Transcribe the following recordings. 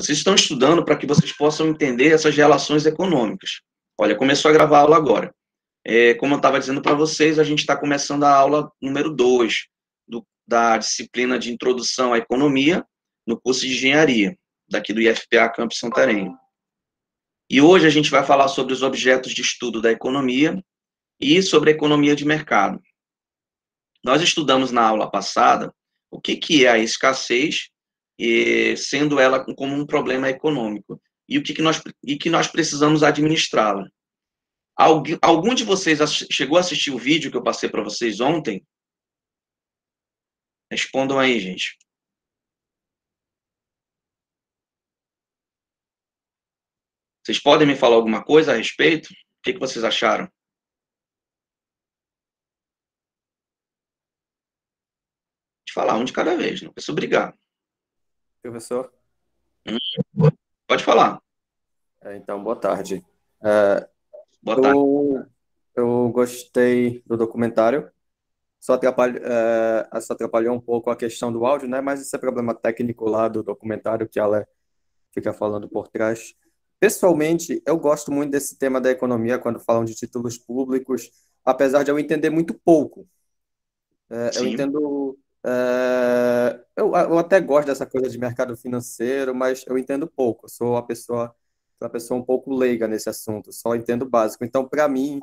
Vocês estão estudando para que vocês possam entender essas relações econômicas. Olha, começou a gravar a aula agora. Como eu estava dizendo para vocês, a gente está começando a aula número 2 da disciplina de Introdução à Economia, no curso de Engenharia, daqui do IFPA Campus Santarém. E hoje a gente vai falar sobre os objetos de estudo da economia e sobre a economia de mercado. Nós estudamos na aula passada o que é a escassez, sendo ela como um problema econômico, e o que nós precisamos administrá-la. Algum de vocês chegou a assistir o vídeo que eu passei para vocês ontem? Respondam aí, gente. Vocês podem me falar alguma coisa a respeito? O que vocês acharam? De falar um de cada vez, não precisa brigar. Professor? Pode falar. Então, boa tarde. Boa tarde. Eu gostei do documentário, só atrapalhou um pouco a questão do áudio, né? Mas esse é problema técnico lá do documentário que ela fica falando por trás. Pessoalmente, eu gosto muito desse tema da economia quando falam de títulos públicos, apesar de eu entender muito pouco. Eu entendo... eu até gosto dessa coisa de mercado financeiro, mas eu entendo pouco. Eu sou uma pessoa um pouco leiga nesse assunto, só entendo o básico. Então, para mim,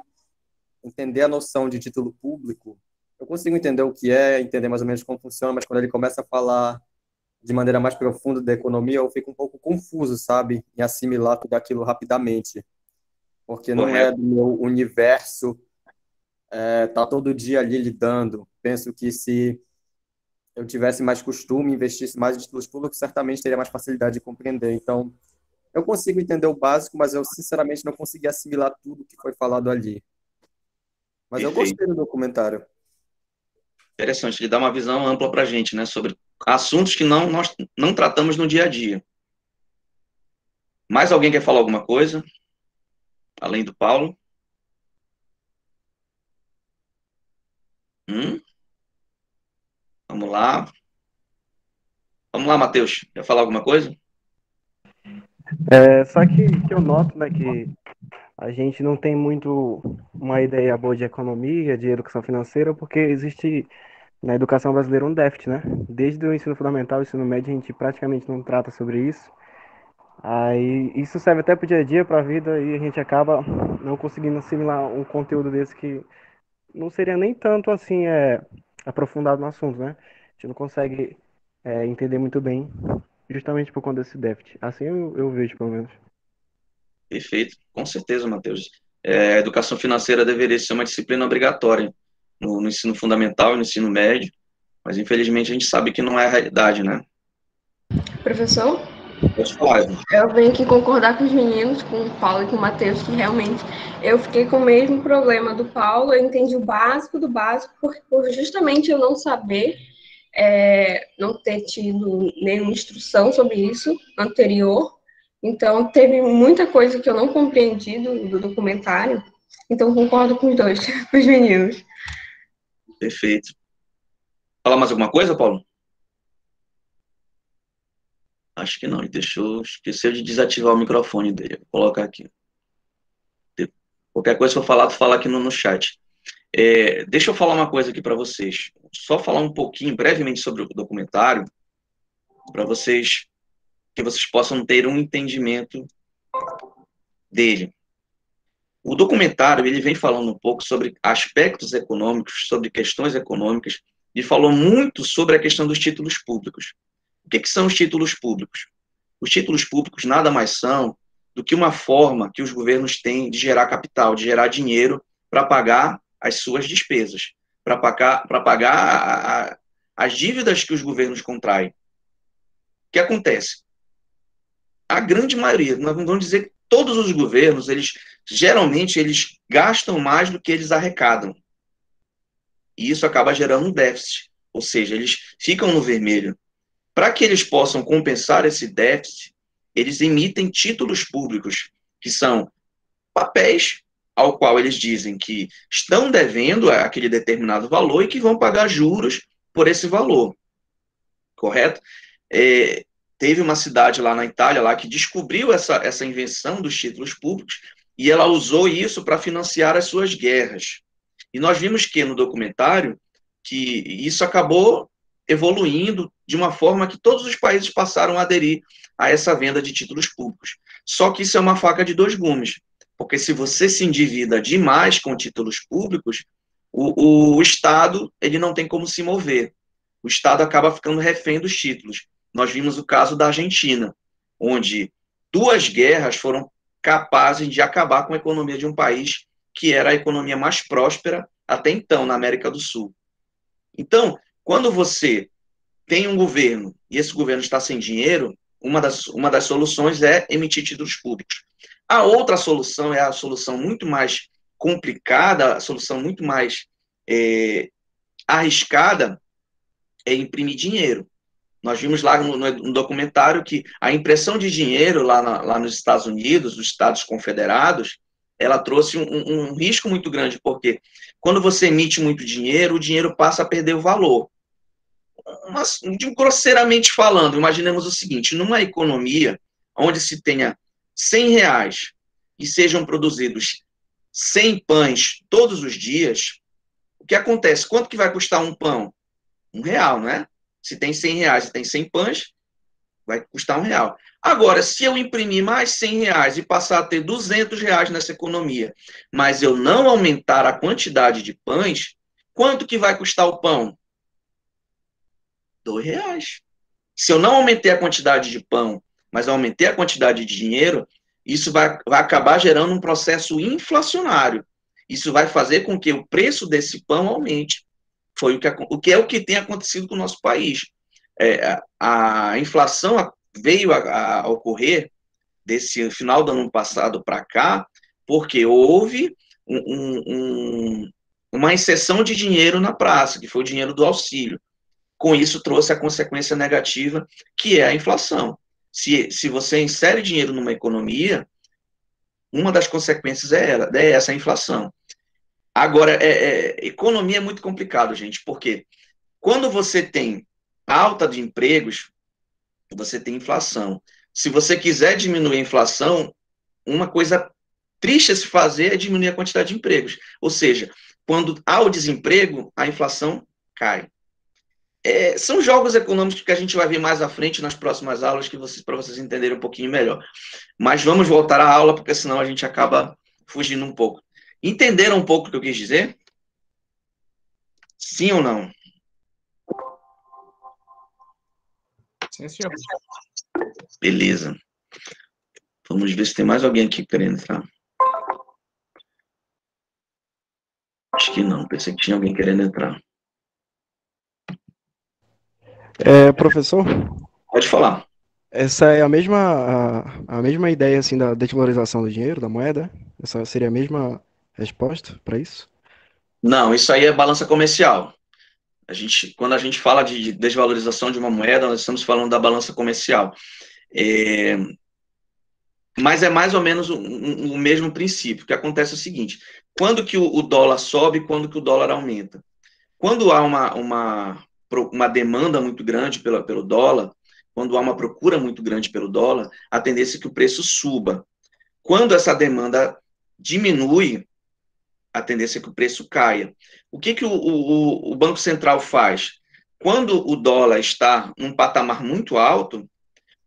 entender a noção de título público, eu consigo entender o que é, entender mais ou menos como funciona, mas quando ele começa a falar de maneira mais profunda da economia, eu fico um pouco confuso, sabe, em assimilar tudo aquilo rapidamente, porque não é do meu universo, tá todo dia ali lidando. Penso que se eu tivesse mais costume, investisse mais em títulos públicos, certamente teria mais facilidade de compreender. Então, eu consigo entender o básico, mas eu, sinceramente, não consegui assimilar tudo que foi falado ali. Mas eu gostei do documentário. Interessante, ele dá uma visão ampla para a gente, né, sobre assuntos que nós não tratamos no dia a dia. Mais alguém quer falar alguma coisa? Além do Paulo? Vamos lá. Vamos lá, Matheus. Quer falar alguma coisa? Só que eu noto, né, que a gente não tem muito uma ideia boa de economia, de educação financeira, porque existe na educação brasileira um déficit, né? Desde o ensino fundamental, o ensino médio, a gente praticamente não trata sobre isso. Aí isso serve até para o dia a dia, para a vida, e a gente acaba não conseguindo assimilar um conteúdo desse que não seria nem tanto assim aprofundado no assunto, né? A gente não consegue entender muito bem, justamente por conta desse déficit. Assim eu vejo, pelo menos. Perfeito, com certeza, Matheus. A educação financeira deveria ser uma disciplina obrigatória no ensino fundamental e no ensino médio, mas infelizmente a gente sabe que não é a realidade, né? Professor? Pode falar, gente. Eu venho aqui concordar com os meninos, com o Paulo e com o Matheus, que realmente eu fiquei com o mesmo problema do Paulo, eu entendi o básico do básico, por justamente eu não saber, não ter tido nenhuma instrução sobre isso anterior, então teve muita coisa que eu não compreendi do documentário, então concordo com os dois, com os meninos. Perfeito. Falar mais alguma coisa, Paulo? Acho que não, ele esqueceu de desativar o microfone dele. Vou colocar aqui. Qualquer coisa que eu falar, tu fala aqui no chat. Deixa eu falar uma coisa aqui para vocês. Só falar um pouquinho, brevemente, sobre o documentário, para vocês, que vocês possam ter um entendimento dele. O documentário, ele vem falando um pouco sobre aspectos econômicos, sobre questões econômicas, e falou muito sobre a questão dos títulos públicos. O que são os títulos públicos? Os títulos públicos nada mais são do que uma forma que os governos têm de gerar capital, de gerar dinheiro para pagar as suas despesas, para pagar as dívidas que os governos contraem. O que acontece? A grande maioria, nós não vamos dizer que todos os governos, geralmente eles gastam mais do que eles arrecadam. E isso acaba gerando um déficit, ou seja, eles ficam no vermelho. Para que eles possam compensar esse déficit, eles emitem títulos públicos, que são papéis ao qual eles dizem que estão devendo aquele determinado valor e que vão pagar juros por esse valor. Correto? teve uma cidade lá na Itália lá que descobriu essa invenção dos títulos públicos e ela usou isso para financiar as suas guerras. E nós vimos que no documentário que isso acabou evoluindo de uma forma que todos os países passaram a aderir a essa venda de títulos públicos. Só que isso é uma faca de dois gumes, porque se você se endivida demais com títulos públicos, o Estado ele não tem como se mover. O Estado acaba ficando refém dos títulos. Nós vimos o caso da Argentina, onde 2 guerras foram capazes de acabar com a economia de um país que era a economia mais próspera até então na América do Sul. Então, quando você tem um governo e esse governo está sem dinheiro, uma das soluções é emitir títulos públicos. A outra solução é a solução muito mais complicada, a solução muito mais arriscada, é imprimir dinheiro. Nós vimos lá no documentário que a impressão de dinheiro lá nos Estados Unidos, nos Estados Confederados, ela trouxe um risco muito grande, porque quando você emite muito dinheiro, o dinheiro passa a perder o valor. Mas, grosseiramente falando, imaginemos o seguinte, numa economia onde se tenha 100 reais e sejam produzidos 100 pães todos os dias, o que acontece? Quanto que vai custar um pão? R$1, né? Se tem 100 reais e tem 100 pães, vai custar R$1. Agora, se eu imprimir mais 100 reais e passar a ter 200 reais nessa economia, mas eu não aumentar a quantidade de pães, quanto que vai custar o pão? R$2. Se eu não aumentei a quantidade de pão, mas aumentei a quantidade de dinheiro, isso vai acabar gerando um processo inflacionário. Isso vai fazer com que o preço desse pão aumente. Foi o que tem acontecido com o nosso país. A inflação veio a ocorrer desse final do ano passado para cá, porque houve uma injeção de dinheiro na praça, que foi o dinheiro do auxílio. Com isso, trouxe a consequência negativa, que é a inflação. Se você insere dinheiro numa economia, uma das consequências é essa, a inflação. Agora, economia é muito complicado, gente, porque quando você tem alta de empregos, você tem inflação. Se você quiser diminuir a inflação, uma coisa triste a se fazer é diminuir a quantidade de empregos. Ou seja, quando há o desemprego, a inflação cai. São jogos econômicos que a gente vai ver mais à frente nas próximas aulas, para vocês entenderem um pouquinho melhor. Mas vamos voltar à aula, porque senão a gente acaba fugindo um pouco. Entenderam um pouco o que eu quis dizer? Sim ou não? Sim, senhor. Beleza. Vamos ver se tem mais alguém aqui querendo entrar. Acho que não, pensei que tinha alguém querendo entrar. Professor, Pode falar. essa é a mesma ideia assim da desvalorização do dinheiro, da moeda? Essa seria a mesma resposta para isso? Não, isso aí é balança comercial. Quando a gente fala de desvalorização de uma moeda, nós estamos falando da balança comercial. Mas é mais ou menos o mesmo princípio. O que acontece é o seguinte: quando que o dólar sobe, quando que o dólar aumenta? Quando há uma demanda muito grande pelo dólar, quando há uma procura muito grande pelo dólar, a tendência é que o preço suba. Quando essa demanda diminui, a tendência é que o preço caia. O que o Banco Central faz? Quando o dólar está num patamar muito alto,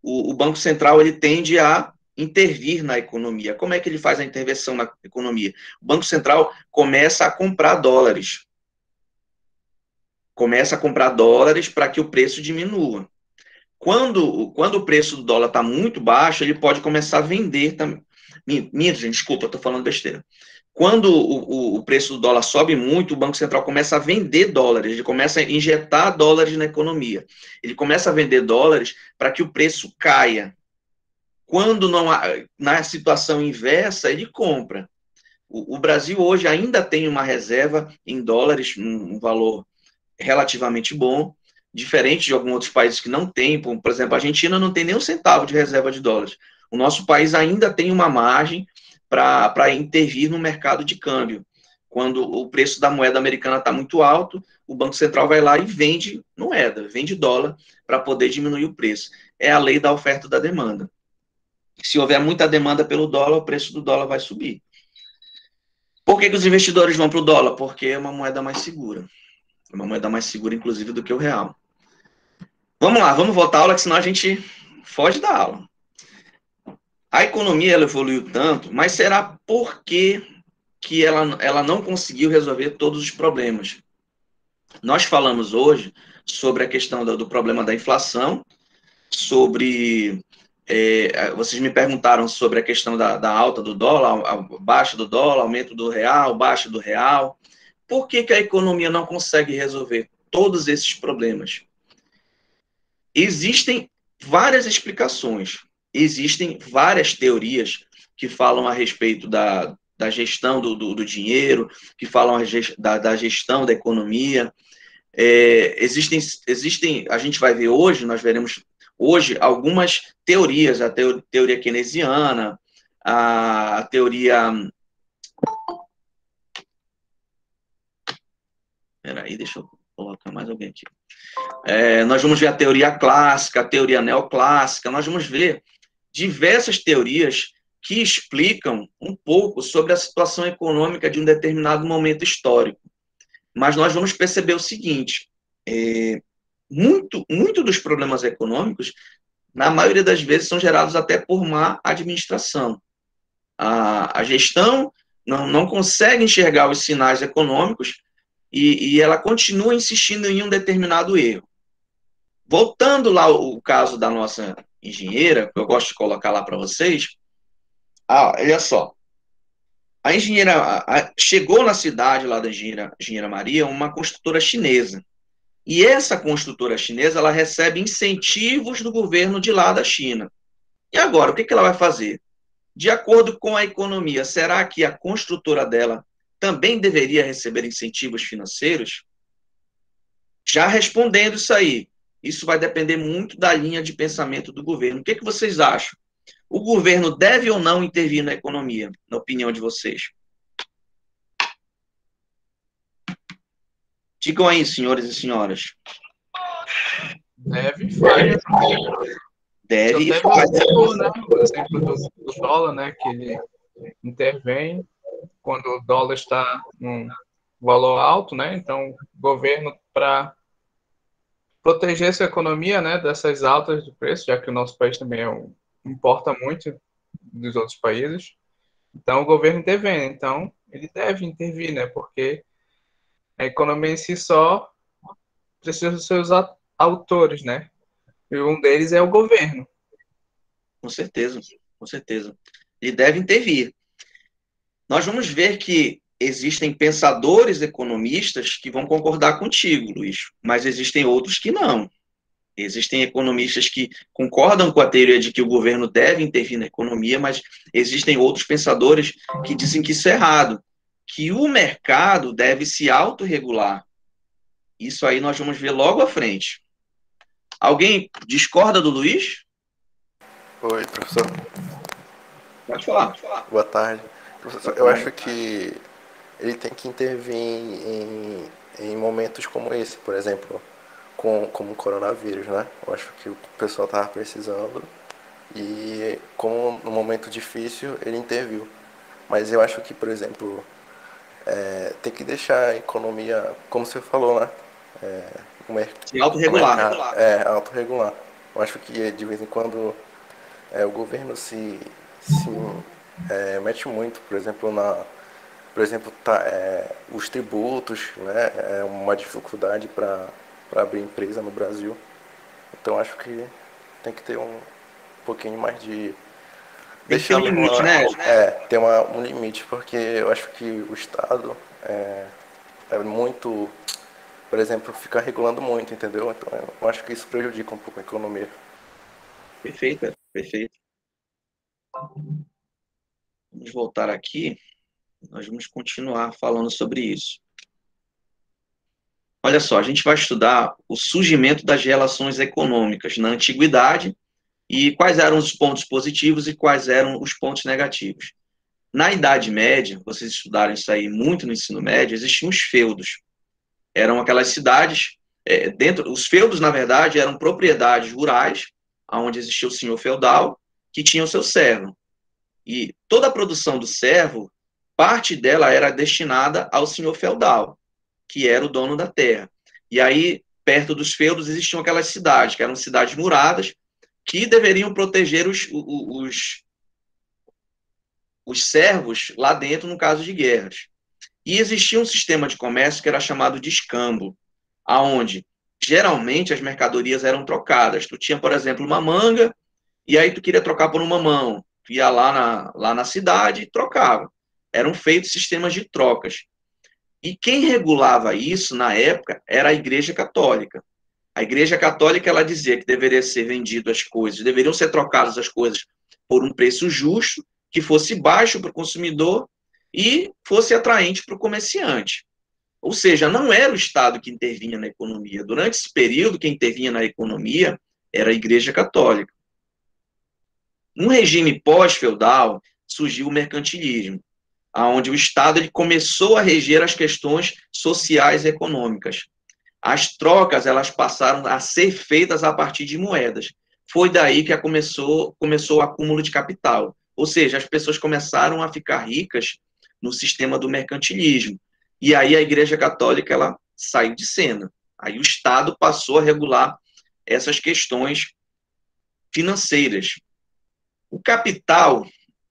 o Banco Central ele tende a intervir na economia. Como é que ele faz a intervenção na economia? O Banco Central começa a comprar dólares. Começa a comprar dólares para que o preço diminua. Quando o preço do dólar está muito baixo, ele pode começar a vender também. Minha gente, desculpa, eu estou falando besteira. Quando o preço do dólar sobe muito, o Banco Central começa a vender dólares, ele começa a injetar dólares na economia. Ele começa a vender dólares para que o preço caia. Quando não há, na situação inversa, ele compra. O Brasil hoje ainda tem uma reserva em dólares, um valor relativamente bom, diferente de alguns outros países que não têm. Por exemplo, a Argentina não tem nem um centavo de reserva de dólares. O nosso país ainda tem uma margem para intervir no mercado de câmbio. Quando o preço da moeda americana está muito alto, o Banco Central vai lá e vende moeda, vende dólar para poder diminuir o preço. é a lei da oferta e da demanda. Se houver muita demanda pelo dólar, o preço do dólar vai subir. Por que os investidores vão para o dólar? Porque é uma moeda mais segura. É uma moeda mais segura, inclusive, do que o real. Vamos lá, vamos voltar à aula, que senão a gente foge da aula. A economia ela evoluiu tanto, mas será por que ela não conseguiu resolver todos os problemas? Nós falamos hoje sobre a questão do problema da inflação, sobre... vocês me perguntaram sobre a questão da alta do dólar, a baixa do dólar, aumento do real, baixa do real. Por que a economia não consegue resolver todos esses problemas? Existem várias explicações, existem várias teorias que falam a respeito da gestão do dinheiro, que falam da gestão da economia. Existem, a gente vai ver hoje, nós veremos hoje algumas teorias, a teoria keynesiana, a teoria... Peraí, deixa eu colocar mais alguém aqui. Nós vamos ver a teoria clássica, a teoria neoclássica, nós vamos ver diversas teorias que explicam um pouco sobre a situação econômica de um determinado momento histórico. Mas nós vamos perceber o seguinte, muito dos problemas econômicos, na maioria das vezes, são gerados até por má administração. A gestão não consegue enxergar os sinais econômicos e ela continua insistindo em um determinado erro. Voltando lá o caso da nossa engenheira, que eu gosto de colocar lá para vocês, olha só, a engenheira, chegou na cidade lá da engenheira Maria, uma construtora chinesa, e essa construtora chinesa, ela recebe incentivos do governo de lá da China. E agora, o que ela vai fazer? De acordo com a economia, será que a construtora dela também deveria receber incentivos financeiros? Já respondendo isso aí, isso vai depender muito da linha de pensamento do governo. O que vocês acham? O governo deve ou não intervir na economia, na opinião de vocês? Digam aí, senhores e senhoras. Deve e faz. Deve e Até faz. né? Por exemplo, do dólar, né? Que ele intervém quando o dólar está num valor alto, né? Então, o governo, para proteger sua economia, né, dessas altas de preço, já que o nosso país também importa muito dos outros países, então o governo intervém, então ele deve intervir, né, porque a economia em si só precisa dos seus autores, né, e um deles é o governo. Com certeza, com certeza. Ele deve intervir. Nós vamos ver que existem pensadores economistas que vão concordar contigo, Luiz, mas existem outros que não. Existem economistas que concordam com a teoria de que o governo deve intervir na economia, mas existem outros pensadores que dizem que isso é errado, que o mercado deve se autorregular. Isso aí nós vamos ver logo à frente. Alguém discorda do Luiz? Oi, professor. Pode falar. Boa tarde. Professor, eu acho que ele tem que intervir em momentos como esse, por exemplo, como o coronavírus, né? Eu acho que o pessoal estava precisando e, como no momento difícil, ele interviu. Mas eu acho que, por exemplo, tem que deixar a economia, como você falou, né? Se autorregular. Autorregular. Eu acho que, de vez em quando, o governo se mete muito, por exemplo, os tributos, né? É uma dificuldade para abrir empresa no Brasil. Então acho que tem que ter um pouquinho mais de... Tem que ter um limite, né? Ter um limite, porque eu acho que o Estado é muito, por exemplo, fica regulando muito, entendeu? Então eu acho que isso prejudica um pouco a economia. Perfeito, perfeito. Vamos voltar aqui. Nós vamos continuar falando sobre isso. Olha só, a gente vai estudar o surgimento das relações econômicas na antiguidade e quais eram os pontos positivos e quais eram os pontos negativos. Na Idade Média, vocês estudaram isso aí muito no ensino médio, existiam os feudos. Eram aquelas cidades, os feudos, na verdade, eram propriedades rurais onde existia o senhor feudal, que tinha o seu servo. E toda a produção do servo, parte dela era destinada ao senhor feudal, que era o dono da terra. E aí, perto dos feudos, existiam aquelas cidades, que eram cidades muradas, que deveriam proteger os servos lá dentro, no caso de guerras. E existia um sistema de comércio que era chamado de escambo, aonde geralmente as mercadorias eram trocadas. Tu tinha, por exemplo, uma manga, e aí tu queria trocar por um mamão. Tu ia lá na cidade e trocava. Eram feitos sistemas de trocas. E quem regulava isso, na época, era a Igreja Católica. A Igreja Católica, ela dizia que deveria ser vendido as coisas, deveriam ser trocadas as coisas por um preço justo, que fosse baixo para o consumidor e fosse atraente para o comerciante. Ou seja, não era o Estado que intervinha na economia. Durante esse período, quem intervinha na economia era a Igreja Católica. No regime pós-feudal, surgiu o mercantilismo, onde o Estado ele começou a reger as questões sociais e econômicas. As trocas elas passaram a ser feitas a partir de moedas. Foi daí que começou o acúmulo de capital. Ou seja, as pessoas começaram a ficar ricas no sistema do mercantilismo. E aí a Igreja Católica ela saiu de cena. Aí o Estado passou a regular essas questões financeiras. O capital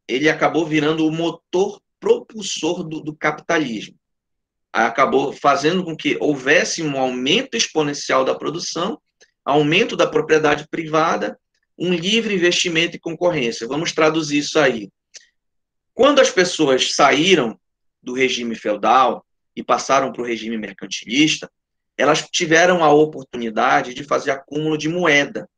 ele acabou virando o motor propulsor do capitalismo. Acabou fazendo com que houvesse um aumento exponencial da produção, aumento da propriedade privada, um livre investimento e concorrência. Vamos traduzir isso aí. Quando as pessoas saíram do regime feudal e passaram para o regime mercantilista, elas tiveram a oportunidade de fazer acúmulo de moeda.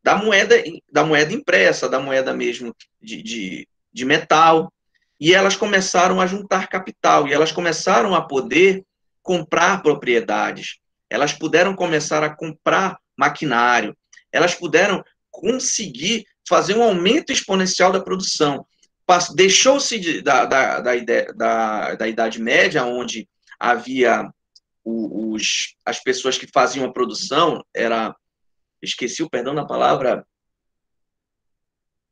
Da moeda impressa, da moeda mesmo de metal. E elas começaram a juntar capital, e elas começaram a poder comprar propriedades, elas puderam começar a comprar maquinário, elas puderam conseguir fazer um aumento exponencial da produção. Deixou-se da Idade Média, onde havia as pessoas que faziam a produção, esqueci o perdão da palavra,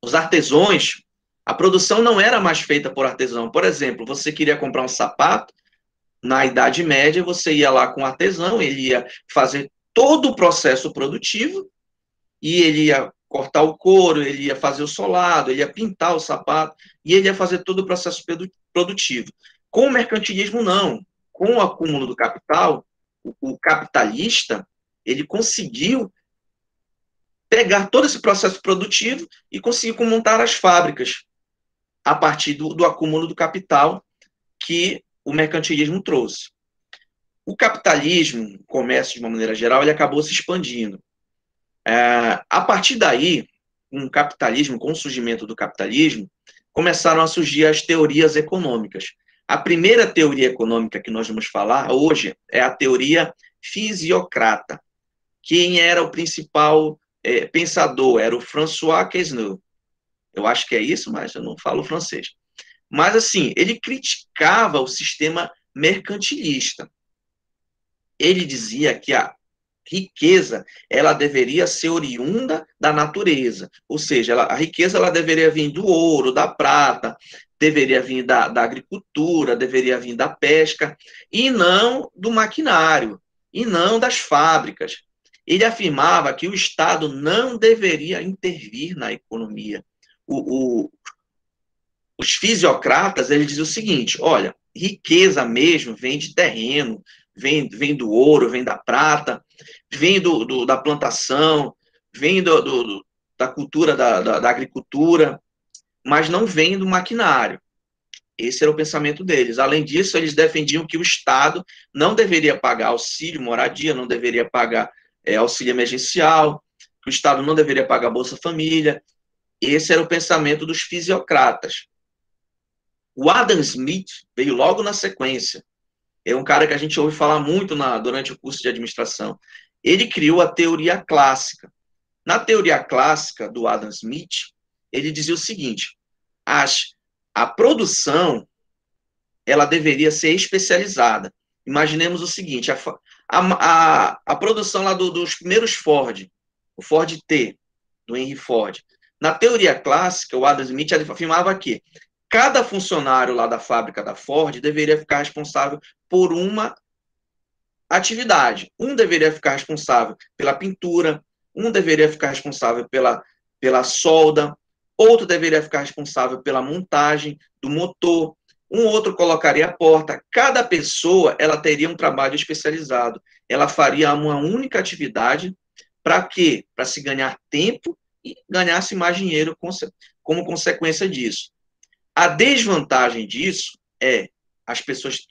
os artesãos. A produção não era mais feita por artesão. Por exemplo, você queria comprar um sapato, na Idade Média, você ia lá com o artesão, ele ia fazer todo o processo produtivo, e ele ia cortar o couro, ele ia fazer o solado, ele ia pintar o sapato, e ele ia fazer todo o processo produtivo. Com o mercantilismo, não. Com o acúmulo do capital, o capitalista, ele conseguiu pegar todo esse processo produtivo e conseguiu montar as fábricas a partir do acúmulo do capital que o mercantilismo trouxe. O capitalismo, o comércio de uma maneira geral, ele acabou se expandindo. A partir daí, com o surgimento do capitalismo, começaram a surgir as teorias econômicas. A primeira teoria econômica que nós vamos falar hoje é a teoria fisiocrata. Quem era o principal pensador? Era o François Quesnel. Eu acho que é isso, mas eu não falo francês. Mas, assim, ele criticava o sistema mercantilista. Ele dizia que a riqueza, ela deveria ser oriunda da natureza. Ou seja, a riqueza ela deveria vir do ouro, da prata, deveria vir da agricultura, deveria vir da pesca, e não do maquinário, e não das fábricas. Ele afirmava que o Estado não deveria intervir na economia. Os fisiocratas, eles diziam o seguinte, olha, riqueza mesmo vem de terreno, vem do ouro, vem da prata, vem da plantação, vem da cultura, da agricultura, mas não vem do maquinário. Esse era o pensamento deles. Além disso, eles defendiam que o Estado não deveria pagar auxílio moradia, não deveria pagar auxílio emergencial, que o Estado não deveria pagar Bolsa Família. Esse era o pensamento dos fisiocratas. O Adam Smith veio logo na sequência. É um cara que a gente ouve falar muito durante o curso de administração. Ele criou a teoria clássica. Na teoria clássica do Adam Smith, ele dizia o seguinte, a produção ela deveria ser especializada. Imaginemos o seguinte, a produção lá dos primeiros Ford, o Ford T, do Henry Ford. Na teoria clássica, o Adam Smith afirmava que cada funcionário lá da fábrica da Ford deveria ficar responsável por uma atividade. Um deveria ficar responsável pela pintura, um deveria ficar responsável pela solda, outro deveria ficar responsável pela montagem do motor, um outro colocaria a porta. Cada pessoa, ela teria um trabalho especializado. Ela faria uma única atividade. Para quê? Para se ganhar tempo e ganhar-se mais dinheiro como consequência disso. A desvantagem disso é as pessoas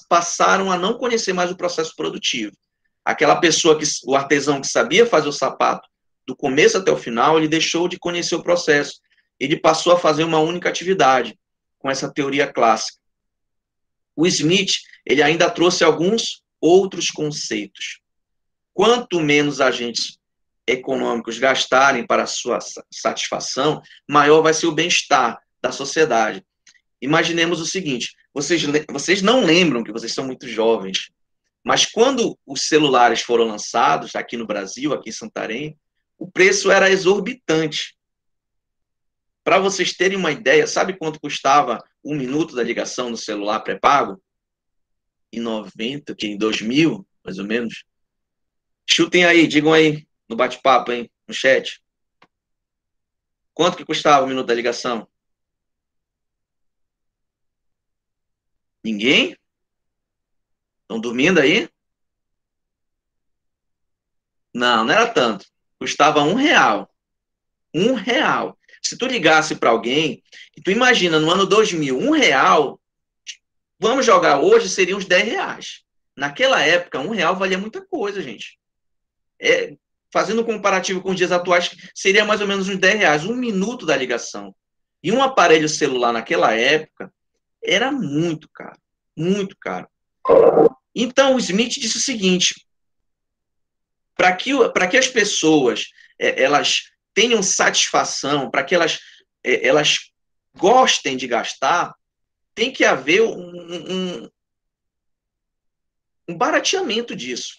passaram a não conhecer mais o processo produtivo. Aquela pessoa, o artesão que sabia fazer o sapato do começo até o final, ele deixou de conhecer o processo. Ele passou a fazer uma única atividade com essa teoria clássica. O Smith, ele ainda trouxe alguns outros conceitos. Quanto menos agentes econômicos gastarem para a sua satisfação, maior vai ser o bem-estar da sociedade. Imaginemos o seguinte, vocês não lembram, que vocês são muito jovens, mas quando os celulares foram lançados aqui no Brasil, aqui em Santarém, o preço era exorbitante. Para vocês terem uma ideia, sabe quanto custava 1 minuto da ligação no celular pré-pago? Em 2000, mais ou menos. Chutem aí, digam aí, no bate-papo, hein, no chat. Quanto que custava 1 minuto da ligação? Ninguém? Estão dormindo aí? Não, não era tanto. Custava R$1. R$1. Se tu ligasse para alguém, e tu imagina, no ano 2000, R$1, vamos jogar hoje, seriam uns R$10. Naquela época, R$1 valia muita coisa, gente. Fazendo um comparativo com os dias atuais, seria mais ou menos uns R$10, 1 minuto da ligação. E um aparelho celular naquela época era muito caro. Muito caro. Então, o Smith disse o seguinte, para que as pessoas elas tenham satisfação, para que elas gostem de gastar, tem que haver um barateamento disso.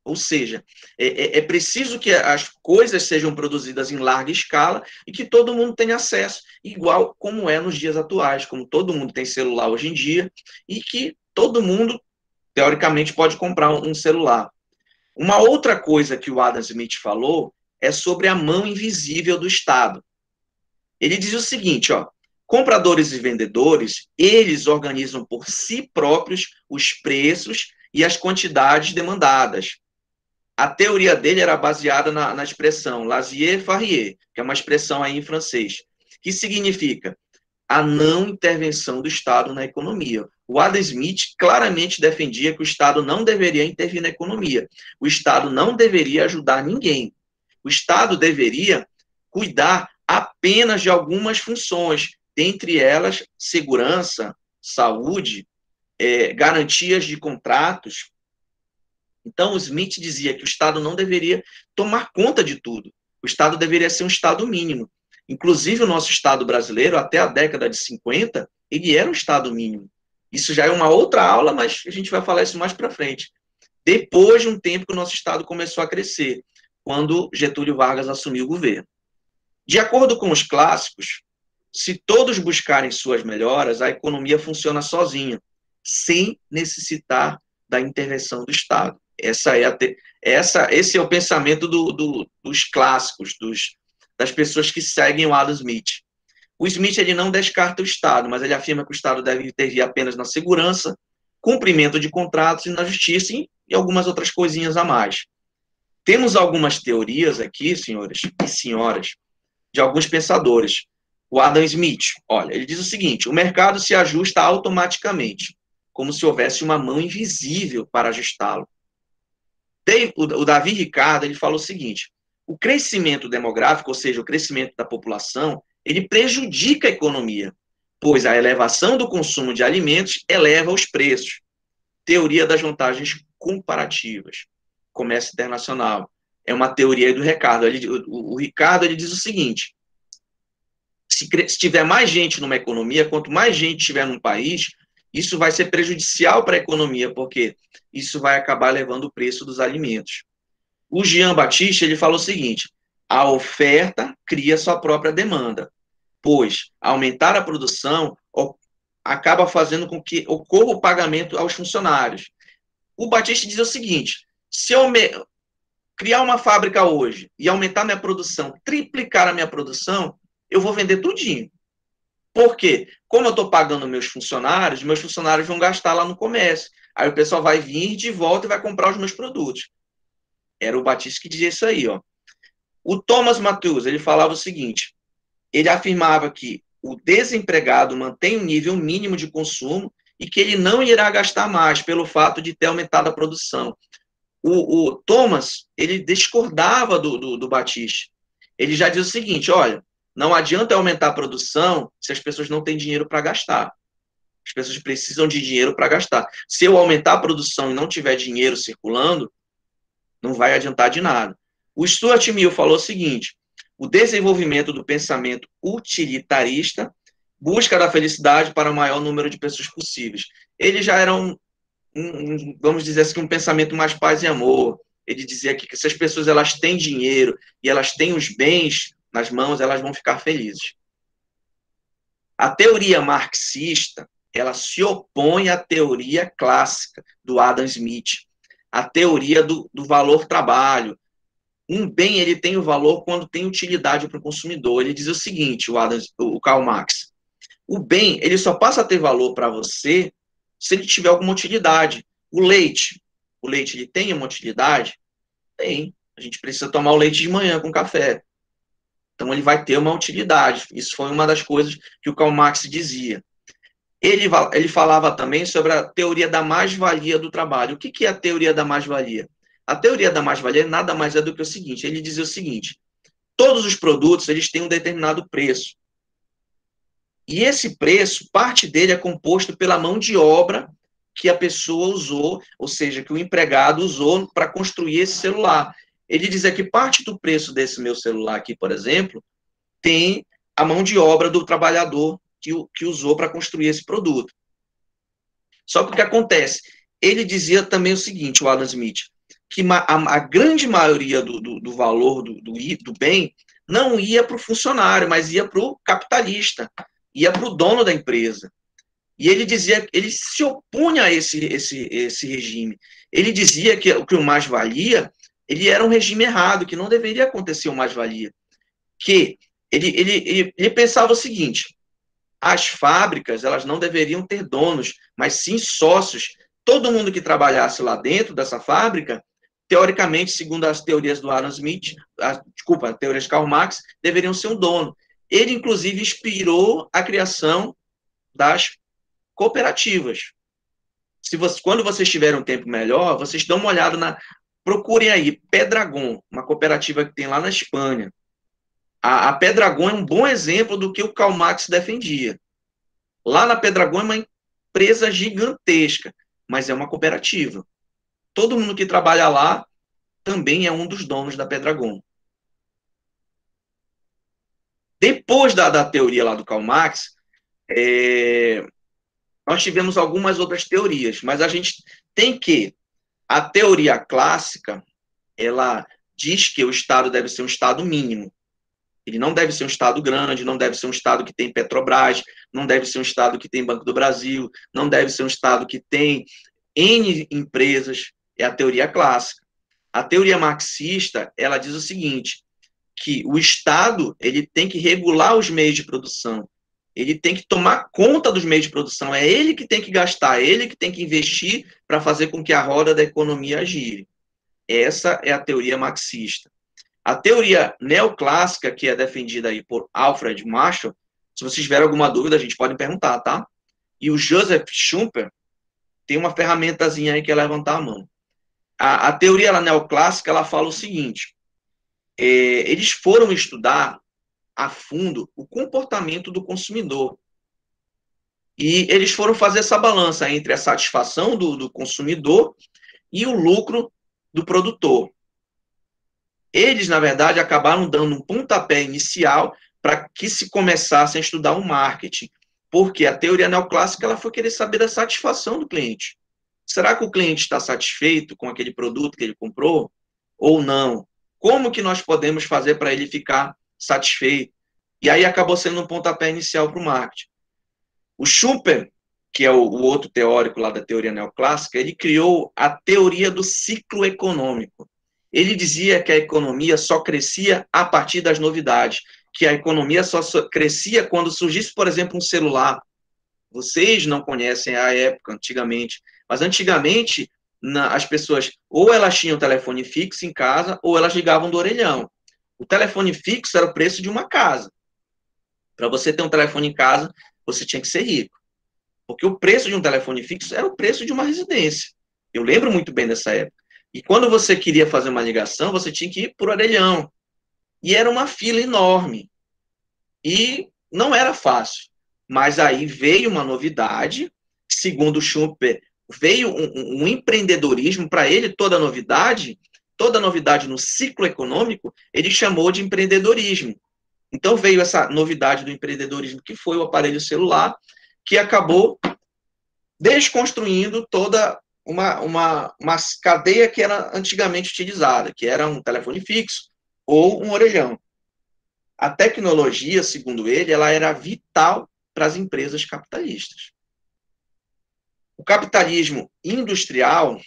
Ou seja, é preciso que as coisas sejam produzidas em larga escala e que todo mundo tenha acesso, igual como é nos dias atuais, como todo mundo tem celular hoje em dia, e que todo mundo, teoricamente, pode comprar um celular. Uma outra coisa que o Adam Smith falou é sobre a mão invisível do Estado. Ele diz o seguinte, compradores e vendedores, eles organizam por si próprios os preços e as quantidades demandadas. A teoria dele era baseada na expressão laissez-faire, que é uma expressão aí em francês, que significa a não intervenção do Estado na economia. O Adam Smith claramente defendia que o Estado não deveria intervir na economia. O Estado não deveria ajudar ninguém. O Estado deveria cuidar apenas de algumas funções, dentre elas segurança, saúde, garantias de contratos. Então, o Smith dizia que o Estado não deveria tomar conta de tudo. O Estado deveria ser um Estado mínimo. Inclusive, o nosso Estado brasileiro, até a década de 50, ele era um Estado mínimo. Isso já é uma outra aula, mas a gente vai falar isso mais para frente. Depois de um tempo que o nosso Estado começou a crescer, quando Getúlio Vargas assumiu o governo. De acordo com os clássicos, se todos buscarem suas melhoras, a economia funciona sozinha, sem necessitar da intervenção do Estado. Esse é o pensamento dos clássicos, das pessoas que seguem o Adam Smith. O Smith ele não descarta o Estado, mas ele afirma que o Estado deve intervir apenas na segurança, cumprimento de contratos e na justiça e algumas outras coisinhas a mais. Temos algumas teorias aqui, senhores e senhoras, de alguns pensadores. O Adam Smith, olha, ele diz o seguinte, o mercado se ajusta automaticamente, como se houvesse uma mão invisível para ajustá-lo. O Davi Ricardo, ele fala o seguinte, o crescimento demográfico, ou seja, o crescimento da população, ele prejudica a economia, pois a elevação do consumo de alimentos eleva os preços. Teoria das vantagens comparativas. Comércio internacional. É uma teoria do Ricardo. O Ricardo ele diz o seguinte, se tiver mais gente numa economia, quanto mais gente tiver num país, isso vai ser prejudicial para a economia, porque isso vai acabar levando o preço dos alimentos. O Jean Baptiste, ele fala o seguinte, A oferta cria sua própria demanda, pois aumentar a produção acaba fazendo com que ocorra o pagamento aos funcionários. O Batista diz o seguinte: se eu criar uma fábrica hoje e aumentar minha produção, triplicar a minha produção, eu vou vender tudinho. Por quê? Como eu estou pagando meus funcionários vão gastar lá no comércio. Aí o pessoal vai vir de volta e vai comprar os meus produtos. Era o Batista que dizia isso aí, ó. O Thomas Malthus, ele falava o seguinte: ele afirmava que o desempregado mantém um nível mínimo de consumo e que ele não irá gastar mais pelo fato de ter aumentado a produção. O Thomas, ele discordava do Batista. Ele já diz o seguinte: olha, não adianta aumentar a produção se as pessoas não têm dinheiro para gastar. As pessoas precisam de dinheiro para gastar. Se eu aumentar a produção e não tiver dinheiro circulando, não vai adiantar de nada. O Stuart Mill falou o seguinte: o desenvolvimento do pensamento utilitarista busca da felicidade para o maior número de pessoas possíveis. Ele já era vamos dizer assim, um pensamento mais paz e amor. Ele dizia que se as pessoas elas têm dinheiro e elas têm os bens nas mãos, elas vão ficar felizes. A teoria marxista, ela se opõe à teoria clássica do Adam Smith, a teoria do valor trabalho. Um bem, ele tem o valor quando tem utilidade para o consumidor. Ele diz o seguinte, o Karl Marx: o bem, ele só passa a ter valor para você se ele tiver alguma utilidade. O leite, ele tem uma utilidade? Tem. A gente precisa tomar o leite de manhã com café. Então, ele vai ter uma utilidade. Isso foi uma das coisas que o Karl Marx dizia. Ele falava também sobre a teoria da mais-valia do trabalho. O que é a teoria da mais-valia? A teoria da mais-valia nada mais é do que o seguinte: ele dizia o seguinte: todos os produtos eles têm um determinado preço. E esse preço, parte dele é composto pela mão de obra que a pessoa usou, ou seja, que o empregado usou para construir esse celular. Ele dizia que parte do preço desse meu celular aqui, por exemplo, tem a mão de obra do trabalhador que usou para construir esse produto. Só que o que acontece? Ele dizia também o seguinte, o Adam Smith, que a grande maioria do valor do bem não ia para o funcionário, mas ia para o capitalista, ia para o dono da empresa. E ele dizia, ele se opunha a esse regime. Ele dizia que o mais-valia, ele era um regime errado, que não deveria acontecer o mais-valia. Que ele pensava o seguinte: as fábricas, elas não deveriam ter donos, mas sim sócios. Todo mundo que trabalhasse lá dentro dessa fábrica, teoricamente, segundo as teorias do Adam Smith, as teorias de Karl Marx, deveriam ser um dono. Ele, inclusive, inspirou a criação das cooperativas. Quando vocês tiverem um tempo melhor, vocês dão uma olhada procurem aí, Peddragon, uma cooperativa que tem lá na Espanha. A Peddragon é um bom exemplo do que o Karl Marx defendia. Lá na Peddragon é uma empresa gigantesca, mas é uma cooperativa. Todo mundo que trabalha lá também é um dos donos da Peddragon. Depois da teoria lá do Karl Marx, nós tivemos algumas outras teorias, mas a gente tem que a teoria clássica, ela diz que o Estado deve ser um Estado mínimo. Ele não deve ser um Estado grande, não deve ser um Estado que tem Petrobras, não deve ser um Estado que tem Banco do Brasil, não deve ser um Estado que tem N empresas. É a teoria clássica. A teoria marxista, ela diz o seguinte, que o Estado ele tem que regular os meios de produção. Ele tem que tomar conta dos meios de produção. É ele que tem que gastar, é ele que tem que investir para fazer com que a roda da economia gire. Essa é a teoria marxista. A teoria neoclássica, que é defendida aí por Alfred Marshall, se vocês tiverem alguma dúvida, a gente pode perguntar, tá? E o Joseph Schumpeter tem uma ferramentazinha aí que é levantar a mão. A teoria neoclássica, ela fala o seguinte, eles foram estudar a fundo o comportamento do consumidor. E eles foram fazer essa balança entre a satisfação do consumidor e o lucro do produtor. Eles, na verdade, acabaram dando um pontapé inicial para que se começasse a estudar o marketing. Porque a teoria neoclássica ela foi querer saber da satisfação do cliente. Será que o cliente está satisfeito com aquele produto que ele comprou? Ou não? Como que nós podemos fazer para ele ficar satisfeito? E aí acabou sendo um pontapé inicial para o marketing. O Schumpeter, que é o outro teórico lá da teoria neoclássica, ele criou a teoria do ciclo econômico. Ele dizia que a economia só crescia a partir das novidades, que a economia só crescia quando surgisse, por exemplo, um celular. Vocês não conhecem a época, antigamente, mas antigamente as pessoas, ou elas tinham telefone fixo em casa, ou elas ligavam do orelhão. O telefone fixo era o preço de uma casa. Para você ter um telefone em casa, você tinha que ser rico. Porque o preço de um telefone fixo era o preço de uma residência. Eu lembro muito bem dessa época. E quando você queria fazer uma ligação, você tinha que ir por orelhão. E era uma fila enorme. E não era fácil. Mas aí veio uma novidade, segundo o Schumpeter, veio um empreendedorismo, para ele toda novidade no ciclo econômico, ele chamou de empreendedorismo. Então veio essa novidade do empreendedorismo, que foi o aparelho celular, que acabou desconstruindo toda uma cadeia que era antigamente utilizada, que era um telefone fixo ou um orelhão. A tecnologia, segundo ele, ela era vital para as empresas capitalistas. O capitalismo industrial,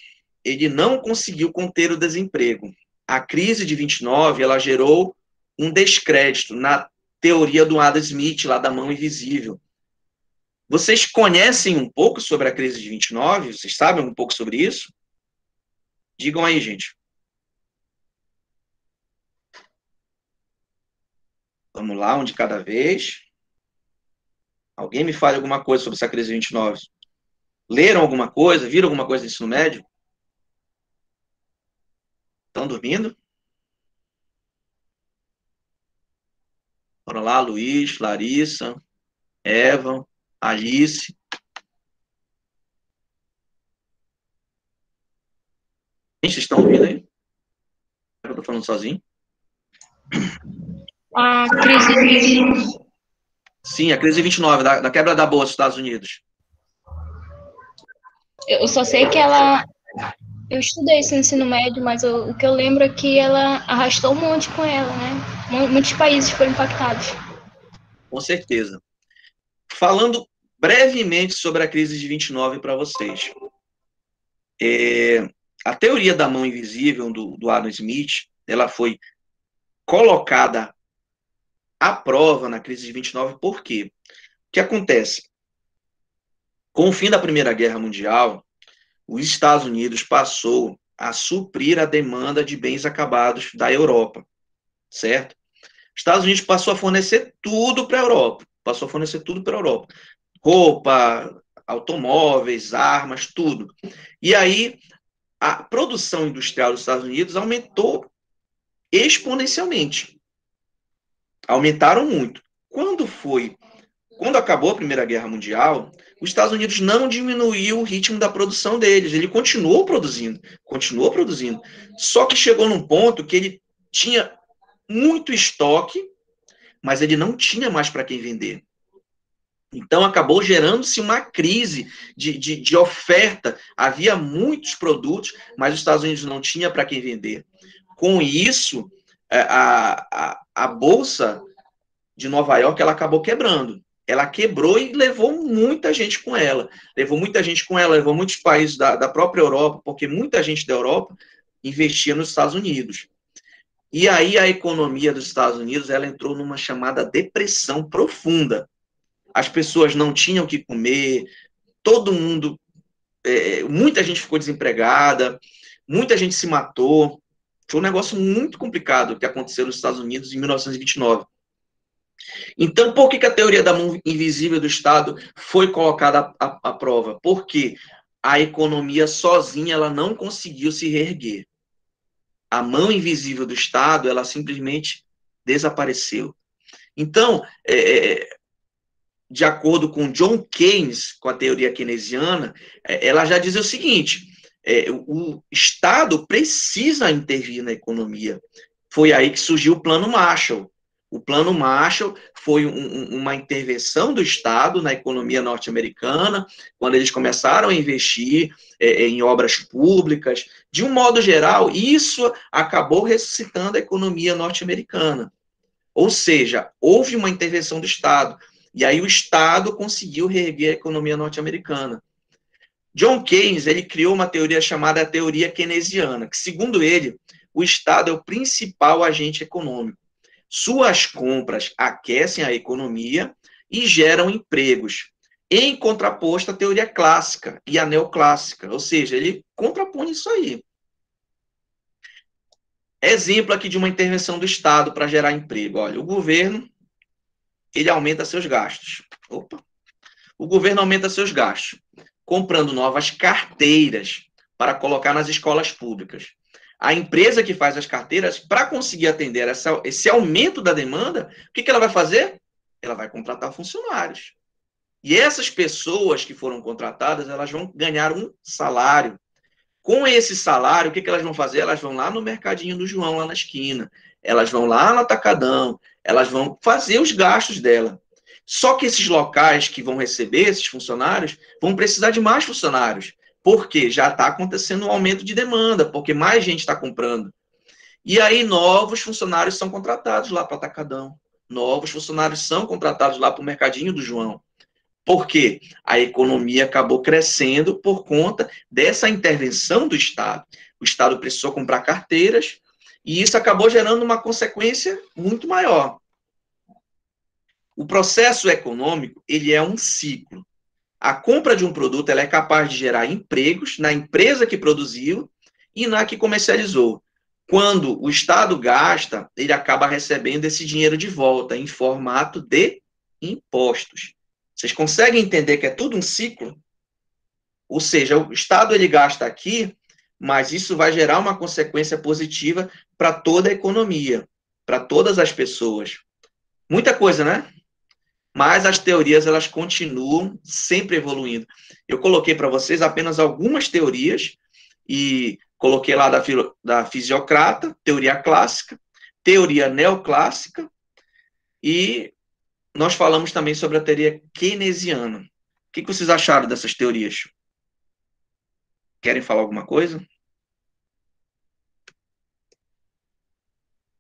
ele não conseguiu conter o desemprego. A crise de 29, ela gerou um descrédito na teoria do Adam Smith, lá da mão invisível. Vocês conhecem um pouco sobre a crise de 29? Vocês sabem um pouco sobre isso? Digam aí, gente. Vamos lá, um de cada vez. Alguém me fale alguma coisa sobre essa crise de 29? Leram alguma coisa? Viram alguma coisa do ensino médio? Estão dormindo? Bora lá, Luiz, Larissa, Eva, Alice. Gente, vocês estão ouvindo aí? Eu estou falando sozinho? A crise. Sim, a crise de 29, da quebra da Bolsa dos Estados Unidos. Eu só sei que ela... Eu estudei isso no ensino médio, mas o que eu lembro é que ela arrastou um monte com ela, né? Muitos países foram impactados. Com certeza. Falando brevemente sobre a crise de 29 para vocês. A teoria da mão invisível do Adam Smith, ela foi colocada à prova na crise de 29, por quê? O que acontece? Com o fim da Primeira Guerra Mundial, os Estados Unidos passou a suprir a demanda de bens acabados da Europa, certo? Os Estados Unidos passou a fornecer tudo para a Europa, roupa, automóveis, armas, tudo. E aí, a produção industrial dos Estados Unidos aumentou exponencialmente. Aumentaram muito. Quando acabou a Primeira Guerra Mundial, os Estados Unidos não diminuiu o ritmo da produção deles, ele continuou produzindo. Só que chegou num ponto que ele tinha muito estoque, mas ele não tinha mais para quem vender. Então, acabou gerando-se uma crise de oferta. Havia muitos produtos, mas os Estados Unidos não tinha para quem vender. Com isso, a Bolsa de Nova York, ela acabou quebrando. Ela quebrou e levou muita gente com ela. Levou muitos países da própria Europa, porque muita gente da Europa investia nos Estados Unidos. E aí a economia dos Estados Unidos, ela entrou numa chamada depressão profunda. As pessoas não tinham o que comer, todo mundo, muita gente ficou desempregada, muita gente se matou. Foi um negócio muito complicado que aconteceu nos Estados Unidos em 1929. Então, por que a teoria da mão invisível do Estado foi colocada à prova? Porque a economia sozinha ela não conseguiu se reerguer. A mão invisível do Estado, ela simplesmente desapareceu. Então, de acordo com John Keynes, com a teoria keynesiana, ela já diz o seguinte, o Estado precisa intervir na economia. Foi aí que surgiu o Plano Marshall. O Plano Marshall foi uma intervenção do Estado na economia norte-americana, quando eles começaram a investir em obras públicas. De um modo geral, isso acabou ressuscitando a economia norte-americana. Ou seja, houve uma intervenção do Estado. E aí o Estado conseguiu reerguer a economia norte-americana. John Keynes, ele criou uma teoria chamada teoria keynesiana, que, segundo ele, o Estado é o principal agente econômico. Suas compras aquecem a economia e geram empregos, em contraposto à teoria clássica e à neoclássica, ou seja, ele contrapõe isso aí. Exemplo aqui de uma intervenção do Estado para gerar emprego. Olha, o governo, ele aumenta seus gastos. O governo aumenta seus gastos, comprando novas carteiras para colocar nas escolas públicas. A empresa que faz as carteiras, para conseguir atender esse aumento da demanda, o que ela vai fazer? Ela vai contratar funcionários. E essas pessoas que foram contratadas, elas vão ganhar um salário. Com esse salário, o que elas vão fazer? Elas vão lá no mercadinho do João, lá na esquina. Elas vão lá no atacadão. Elas vão fazer os gastos dela. Só que esses locais que vão receber esses funcionários vão precisar de mais funcionários. Porque já está acontecendo um aumento de demanda, porque mais gente está comprando. E aí novos funcionários são contratados lá para o atacadão. Novos funcionários são contratados lá para o mercadinho do João. Por quê? A economia acabou crescendo por conta dessa intervenção do Estado. O Estado precisou comprar carteiras e isso acabou gerando uma consequência muito maior. O processo econômico, ele é um ciclo. A compra de um produto ela é capaz de gerar empregos na empresa que produziu e na que comercializou. Quando o Estado gasta, ele acaba recebendo esse dinheiro de volta em formato de impostos. Vocês conseguem entender que é tudo um ciclo? Ou seja, o Estado ele gasta aqui, mas isso vai gerar uma consequência positiva para toda a economia, para todas as pessoas. Muita coisa, né? Mas as teorias, elas continuam sempre evoluindo. Eu coloquei para vocês apenas algumas teorias, e coloquei lá da fisiocrata, teoria clássica, teoria neoclássica, e nós falamos também sobre a teoria keynesiana. O que vocês acharam dessas teorias? Querem falar alguma coisa?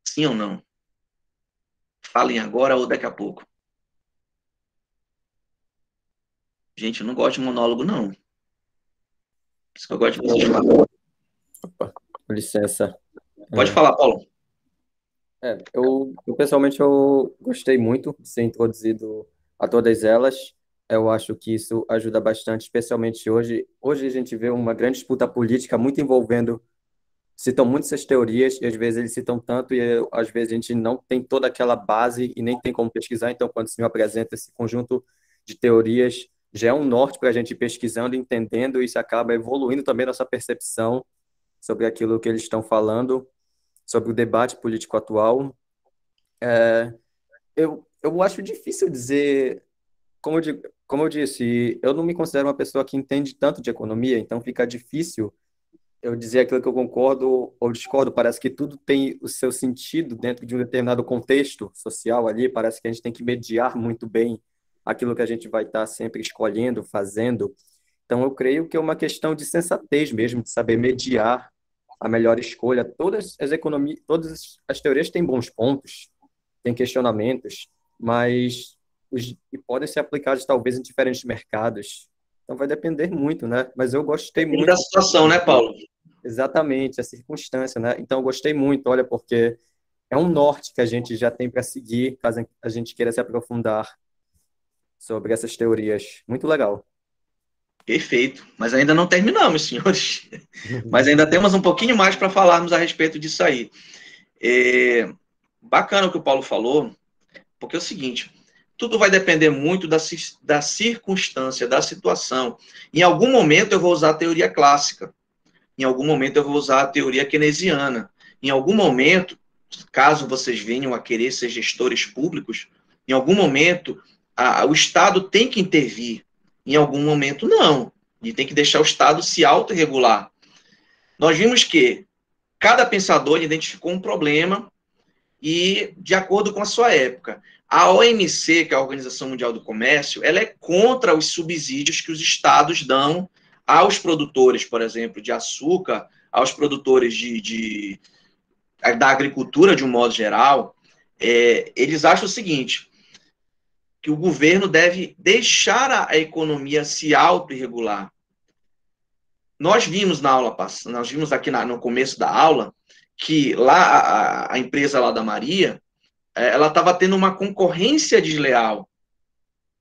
Sim ou não? Falem agora ou daqui a pouco. Gente, eu não gosto de monólogo, não. Por isso que eu gosto de vocês falarem. Opa, com licença. Pode falar, Paulo. Eu pessoalmente eu gostei muito de ser introduzido a todas elas. Eu acho que isso ajuda bastante, especialmente hoje. Hoje a gente vê uma grande disputa política muito envolvendo, citam muito essas teorias, e às vezes eles citam tanto, e às vezes a gente não tem toda aquela base e nem tem como pesquisar. Então, quando o senhor apresenta esse conjunto de teorias, já é um norte para a gente ir pesquisando, entendendo, e isso acaba evoluindo também nossa percepção sobre aquilo que eles estão falando, sobre o debate político atual. Eu acho difícil dizer, como eu disse, eu não me considero uma pessoa que entende tanto de economia, então fica difícil eu dizer aquilo que eu concordo ou discordo. Parece que tudo tem o seu sentido dentro de um determinado contexto social ali, parece que a gente tem que mediar muito bem aquilo que a gente vai estar sempre escolhendo, fazendo. Então, eu creio que é uma questão de sensatez mesmo, de saber mediar a melhor escolha. Todas as teorias têm bons pontos, têm questionamentos, mas e podem ser aplicados talvez em diferentes mercados. Então, vai depender muito, né? Mas eu gostei muito da situação, né, Paulo? Exatamente, a circunstância, né? Então, eu gostei muito, olha, porque é um norte que a gente já tem para seguir, caso a gente queira se aprofundar sobre essas teorias. Muito legal. Perfeito. Mas ainda não terminamos, senhores. Mas ainda temos um pouquinho mais para falarmos a respeito disso aí. Bacana o que o Paulo falou, porque é o seguinte, tudo vai depender muito da circunstância, da situação. Em algum momento eu vou usar a teoria clássica. Em algum momento eu vou usar a teoria keynesiana. Em algum momento, caso vocês venham a querer ser gestores públicos, em algum momento o Estado tem que intervir. Em algum momento, não. E tem que deixar o Estado se autorregular. Nós vimos que cada pensador identificou um problema e de acordo com a sua época. A OMC, que é a Organização Mundial do Comércio, ela é contra os subsídios que os estados dão aos produtores, por exemplo, de açúcar, aos produtores da agricultura de um modo geral. Eles acham o seguinte, que o governo deve deixar a economia se autorregular. Nós vimos na aula passada, nós vimos aqui no começo da aula, que lá a empresa lá da Maria, ela estava tendo uma concorrência desleal.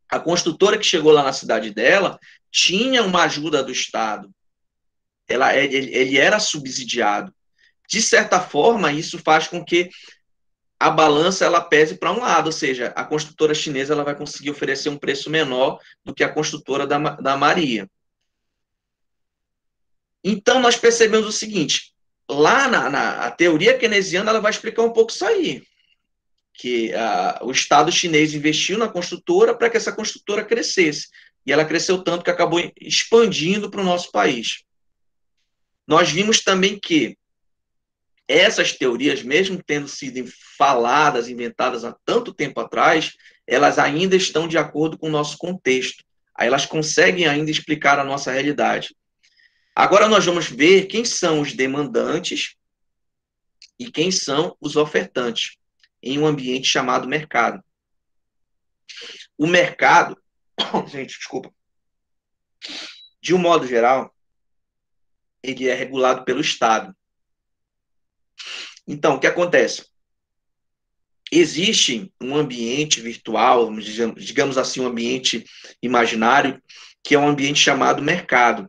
A construtora que chegou lá na cidade dela tinha uma ajuda do Estado. Ele era subsidiado. De certa forma, isso faz com que a balança ela pese para um lado, ou seja, a construtora chinesa ela vai conseguir oferecer um preço menor do que a construtora da Maria. Então, nós percebemos o seguinte, lá a teoria keynesiana ela vai explicar um pouco isso aí, que o Estado chinês investiu na construtora para que essa construtora crescesse, e ela cresceu tanto que acabou expandindo para o nosso país. Nós vimos também que essas teorias, mesmo tendo sido faladas, inventadas há tanto tempo atrás, elas ainda estão de acordo com o nosso contexto. Aí elas conseguem ainda explicar a nossa realidade. Agora nós vamos ver quem são os demandantes e quem são os ofertantes em um ambiente chamado mercado. O mercado, gente, desculpa, de um modo geral, ele é regulado pelo Estado. Então, o que acontece? Existe um ambiente virtual, digamos assim, um ambiente imaginário, que é um ambiente chamado mercado.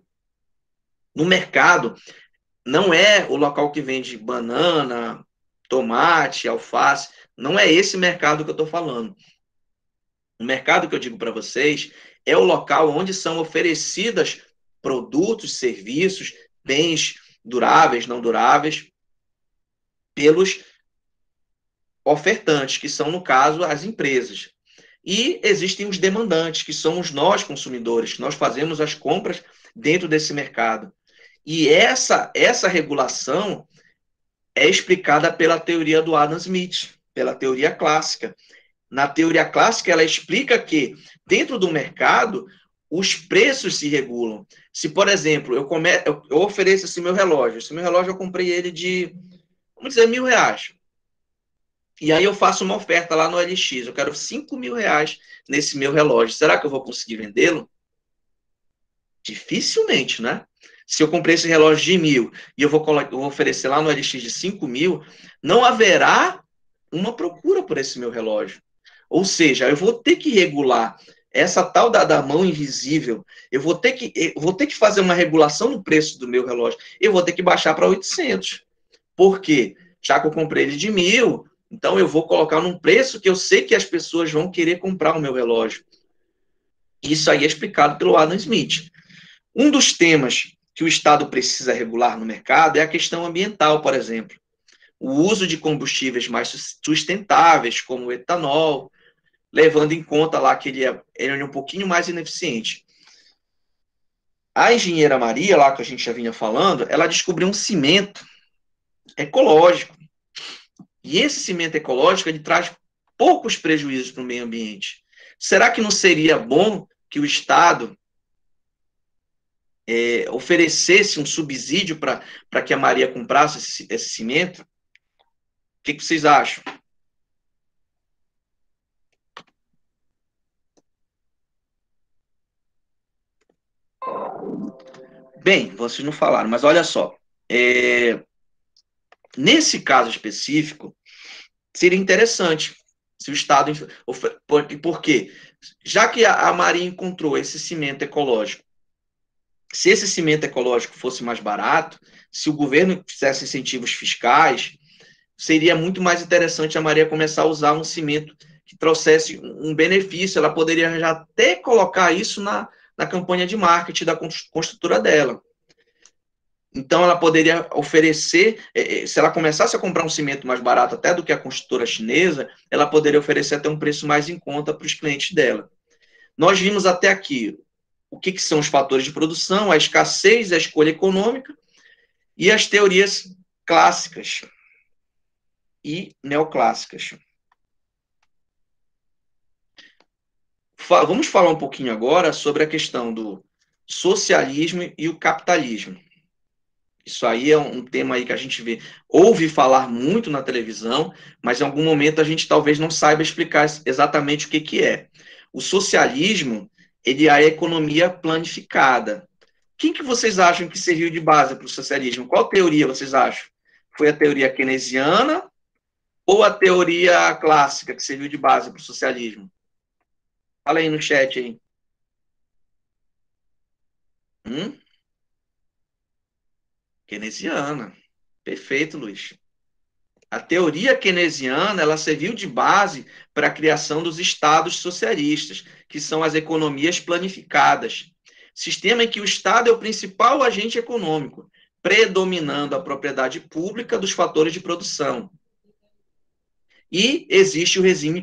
No mercado, não é o local que vende banana, tomate, alface, não é esse mercado que eu estou falando. O mercado que eu digo para vocês é o local onde são oferecidas produtos, serviços, bens duráveis, não duráveis, pelos ofertantes, que são, no caso, as empresas. E existem os demandantes, que somos nós, consumidores, que nós fazemos as compras dentro desse mercado. E essa regulação é explicada pela teoria do Adam Smith, pela teoria clássica. Na teoria clássica, ela explica que, dentro do mercado, os preços se regulam. Se, por exemplo, eu ofereço esse meu relógio eu comprei ele de, vamos dizer, R$1.000. E aí eu faço uma oferta lá no LX, eu quero R$5.000 nesse meu relógio. Será que eu vou conseguir vendê-lo? Dificilmente, né? Se eu comprei esse relógio de 1.000 e eu vou oferecer lá no LX de 5.000, não haverá uma procura por esse meu relógio. Ou seja, eu vou ter que regular essa tal da mão invisível, eu vou ter que fazer uma regulação no preço do meu relógio, eu vou ter que baixar para 800. Por quê? Já que eu comprei ele de 1.000, então eu vou colocar num preço que eu sei que as pessoas vão querer comprar o meu relógio. Isso aí é explicado pelo Adam Smith. Um dos temas que o Estado precisa regular no mercado é a questão ambiental, por exemplo. O uso de combustíveis mais sustentáveis, como o etanol, levando em conta lá que ele é um pouquinho mais ineficiente. A engenheira Maria, lá que a gente já vinha falando, ela descobriu um cimento ecológico. E esse cimento ecológico, ele traz poucos prejuízos para o meio ambiente. Será que não seria bom que o Estado oferecesse um subsídio para que a Maria comprasse esse cimento? O que vocês acham? Bem, vocês não falaram, mas olha só. Nesse caso específico, seria interessante se o Estado... Por quê? Já que a Maria encontrou esse cimento ecológico, se esse cimento ecológico fosse mais barato, se o governo fizesse incentivos fiscais, seria muito mais interessante a Maria começar a usar um cimento que trouxesse um benefício. Ela poderia já até colocar isso na campanha de marketing da construtora dela. Então, ela poderia oferecer, se ela começasse a comprar um cimento mais barato até do que a construtora chinesa, ela poderia oferecer até um preço mais em conta para os clientes dela. Nós vimos até aqui o que são os fatores de produção, a escassez, a escolha econômica e as teorias clássicas. e neoclássicas. Vamos falar um pouquinho agora sobre a questão do socialismo e o capitalismo. Isso aí é um tema aí que a gente ouve falar muito na televisão, mas em algum momento a gente talvez não saiba explicar exatamente o que é. O socialismo, ele é a economia planificada. Quem que vocês acham que serviu de base para o socialismo? Qual teoria vocês acham? Foi a teoria keynesiana ou a teoria clássica que serviu de base para o socialismo? Fala aí no chat aí. Keynesiana. Perfeito, Luiz. A teoria keynesiana, ela serviu de base para a criação dos estados socialistas, que são as economias planificadas. Sistema em que o Estado é o principal agente econômico, predominando a propriedade pública dos fatores de produção. E existe o regime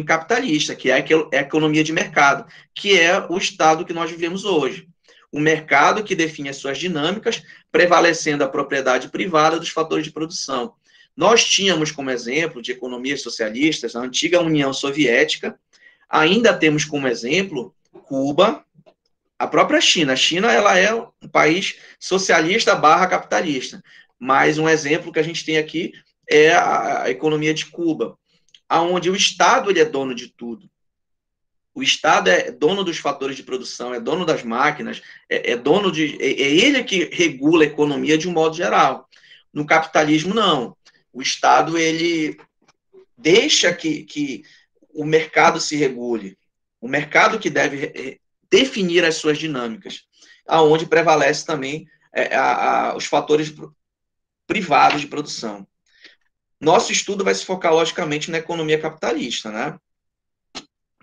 capitalista, que é a economia de mercado, que é o Estado que nós vivemos hoje. O mercado que define as suas dinâmicas, prevalecendo a propriedade privada dos fatores de produção. Nós tínhamos como exemplo de economias socialistas a antiga União Soviética, ainda temos como exemplo Cuba, a própria China. A China, ela é um país socialista / capitalista, mas um exemplo que a gente tem aqui é a economia de Cuba, onde o Estado ele é dono de tudo. O Estado é dono dos fatores de produção, é dono das máquinas, é ele que regula a economia de um modo geral. No capitalismo, não. O Estado ele deixa que o mercado se regule. O mercado que deve definir as suas dinâmicas, aonde prevalece também os fatores privados de produção. Nosso estudo vai se focar, logicamente, na economia capitalista, né?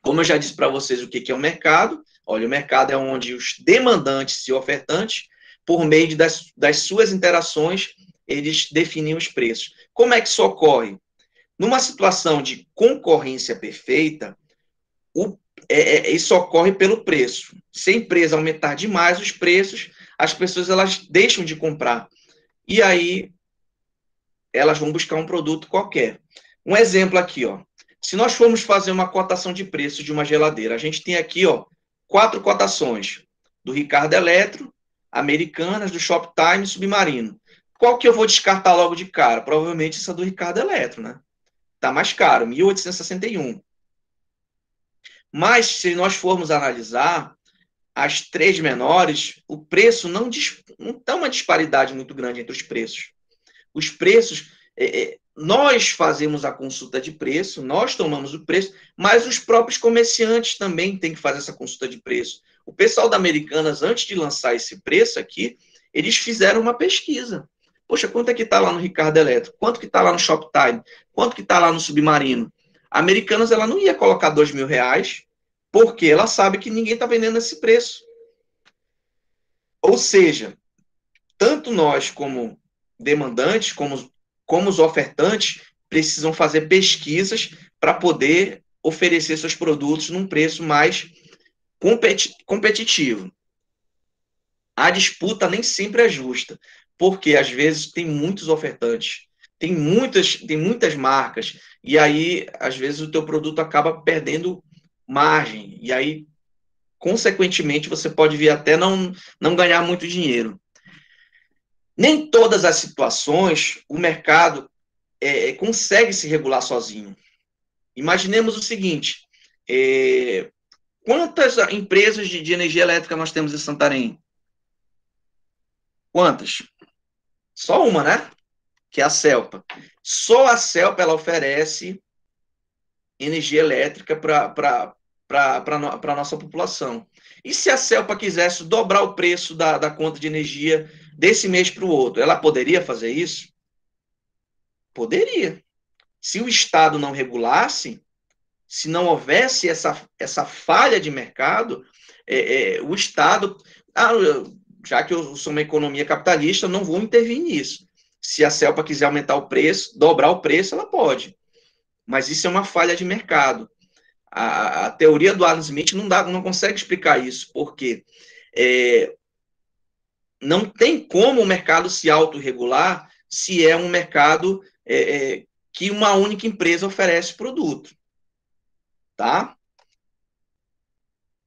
Como eu já disse para vocês o que é o mercado, olha, o mercado é onde os demandantes e ofertantes, por meio das suas interações, eles definem os preços. Como é que isso ocorre? Numa situação de concorrência perfeita, isso ocorre pelo preço. Se a empresa aumentar demais os preços, as pessoas elas deixam de comprar. E aí, elas vão buscar um produto qualquer. Um exemplo aqui, ó. Se nós formos fazer uma cotação de preço de uma geladeira, a gente tem aqui, ó, 4 cotações. Do Ricardo Eletro, Americanas, do Shoptime e Submarino. Qual que eu vou descartar logo de cara? Provavelmente essa do Ricardo Eletro, né? Tá mais caro, 1.861. Mas, se nós formos analisar, as 3 menores, o preço não tem uma disparidade muito grande entre os preços. Os preços, nós fazemos a consulta de preço, nós tomamos o preço, mas os próprios comerciantes também têm que fazer essa consulta de preço. O pessoal da Americanas, antes de lançar esse preço aqui, eles fizeram uma pesquisa. Poxa, quanto é que está lá no Ricardo Eletro? Quanto que está lá no Shoptime? Quanto que está lá no Submarino? A Americanas, ela não ia colocar R$2.000, porque ela sabe que ninguém está vendendo esse preço. Ou seja, tanto nós como demandantes, como os ofertantes, precisam fazer pesquisas para poder oferecer seus produtos num preço mais competitivo. A disputa nem sempre é justa, porque às vezes tem muitos ofertantes, tem muitas marcas, e aí, às vezes, o teu produto acaba perdendo margem, e aí, consequentemente, você pode vir até não ganhar muito dinheiro. Nem todas as situações o mercado consegue se regular sozinho. Imaginemos o seguinte, quantas empresas de energia elétrica nós temos em Santarém? Quantas? Só uma, né? Que é a Celpa. Só a Celpa ela oferece energia elétrica para a nossa população. E se a Celpa quisesse dobrar o preço da conta de energia desse mês para o outro, ela poderia fazer isso? Poderia. Se o Estado não regulasse, se não houvesse essa falha de mercado, o Estado... já que eu sou uma economia capitalista, eu não vou intervir nisso. Se a Celpa quiser aumentar o preço, dobrar o preço, ela pode. Mas isso é uma falha de mercado. A teoria do Adam Smith não consegue explicar isso, porque não tem como o mercado se autorregular se é um mercado que uma única empresa oferece produto, tá?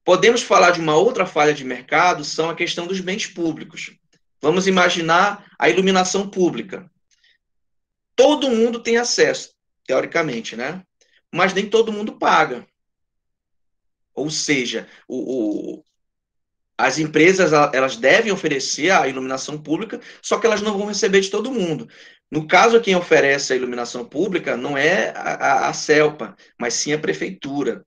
Podemos falar de uma outra falha de mercado, são a questão dos bens públicos. Vamos imaginar a iluminação pública. Todo mundo tem acesso, teoricamente, né? Mas nem todo mundo paga. Ou seja, as empresas elas devem oferecer a iluminação pública, só que elas não vão receber de todo mundo. No caso, quem oferece a iluminação pública não é a CELPA, mas sim a prefeitura,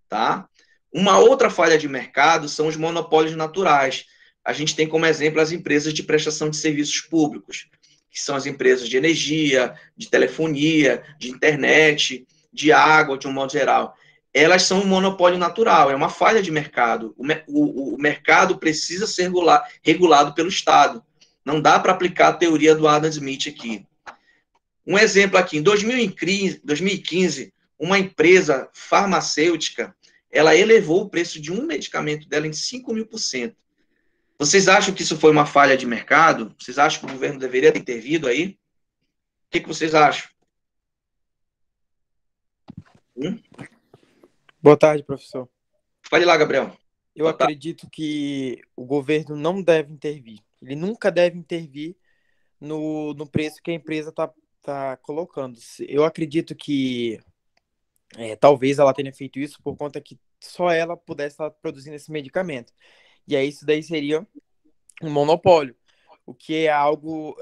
tá? Uma outra falha de mercado são os monopólios naturais. A gente tem como exemplo as empresas de prestação de serviços públicos, que são as empresas de energia, de telefonia, de internet, de água, de um modo geral. Elas são um monopólio natural, é uma falha de mercado. O mercado precisa ser regulado pelo Estado. Não dá para aplicar a teoria do Adam Smith aqui. Um exemplo aqui, em 2015, uma empresa farmacêutica, ela elevou o preço de um medicamento dela em 5.000%. Vocês acham que isso foi uma falha de mercado? Vocês acham que o governo deveria ter intervido aí? O que vocês acham? Boa tarde, professor. Fale lá, Gabriel. Eu acredito que o governo não deve intervir. Ele nunca deve intervir no preço que a empresa está colocando. Eu acredito que talvez ela tenha feito isso por conta que só ela pudesse estar produzindo esse medicamento. E aí isso daí seria um monopólio, o que é algo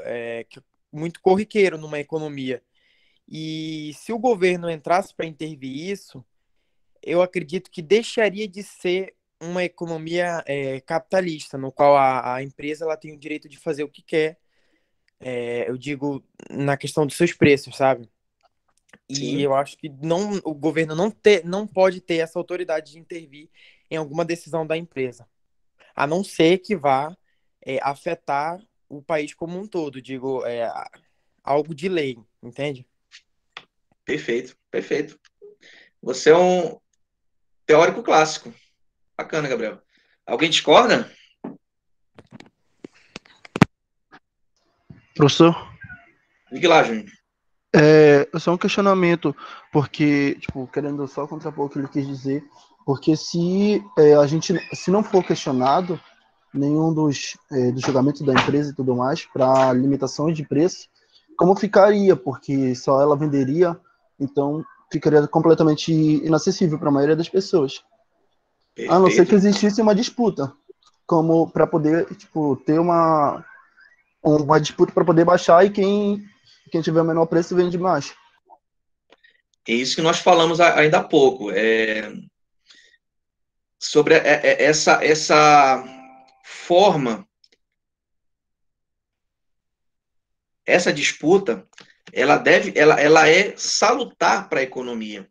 muito corriqueiro numa economia. E se o governo entrasse para intervir isso, eu acredito que deixaria de ser uma economia capitalista, no qual a empresa ela tem o direito de fazer o que quer, eu digo, na questão dos seus preços, sabe? E Sim. eu acho que o governo não pode ter essa autoridade de intervir em alguma decisão da empresa, a não ser que vá afetar o país como um todo, digo, algo de lei, entende? Perfeito, perfeito. Você é um teórico clássico. Bacana, Gabriel. Alguém discorda? Professor, Diga lá, Júnior. só um questionamento, porque, tipo, querendo só contrapor o que ele quis dizer, porque se se não for questionado nenhum dos julgamentos da empresa e tudo mais para limitações de preço, como ficaria? Porque só ela venderia, então ficaria completamente inacessível para a maioria das pessoas. A não ser que existisse uma disputa, como para poder, tipo, ter uma disputa para poder baixar e quem tiver o menor preço vende mais. É isso que nós falamos ainda há pouco. Sobre essa forma, essa disputa, ela é salutar para a economia.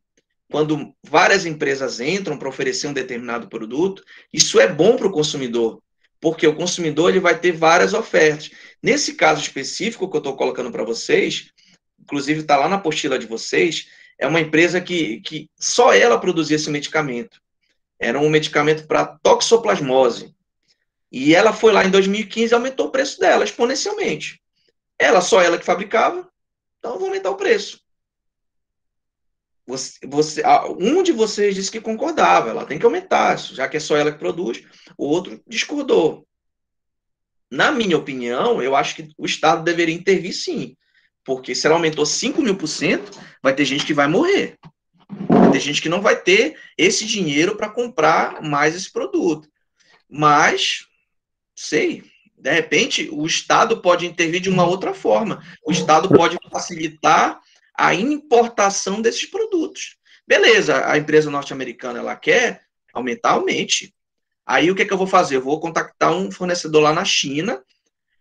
Quando várias empresas entram para oferecer um determinado produto, isso é bom para o consumidor, porque o consumidor ele vai ter várias ofertas. Nesse caso específico que eu estou colocando para vocês, inclusive está lá na apostila de vocês, é uma empresa que só ela produzia esse medicamento. Era um medicamento para toxoplasmose. E ela foi lá em 2015 e aumentou o preço dela exponencialmente. Só ela que fabricava, então eu vou aumentar o preço. Um de vocês disse que concordava, ela tem que aumentar, já que é só ela que produz, o outro discordou. Na minha opinião, eu acho que o Estado deveria intervir sim, porque se ela aumentou 5.000%, vai ter gente que vai morrer. Vai ter gente que não vai ter esse dinheiro para comprar mais esse produto. Mas, de repente, o Estado pode intervir de uma outra forma. O Estado pode facilitar a importação desses produtos. Beleza, a empresa norte-americana ela quer aumentar, aumente. Aí o que eu vou fazer? Eu vou contactar um fornecedor lá na China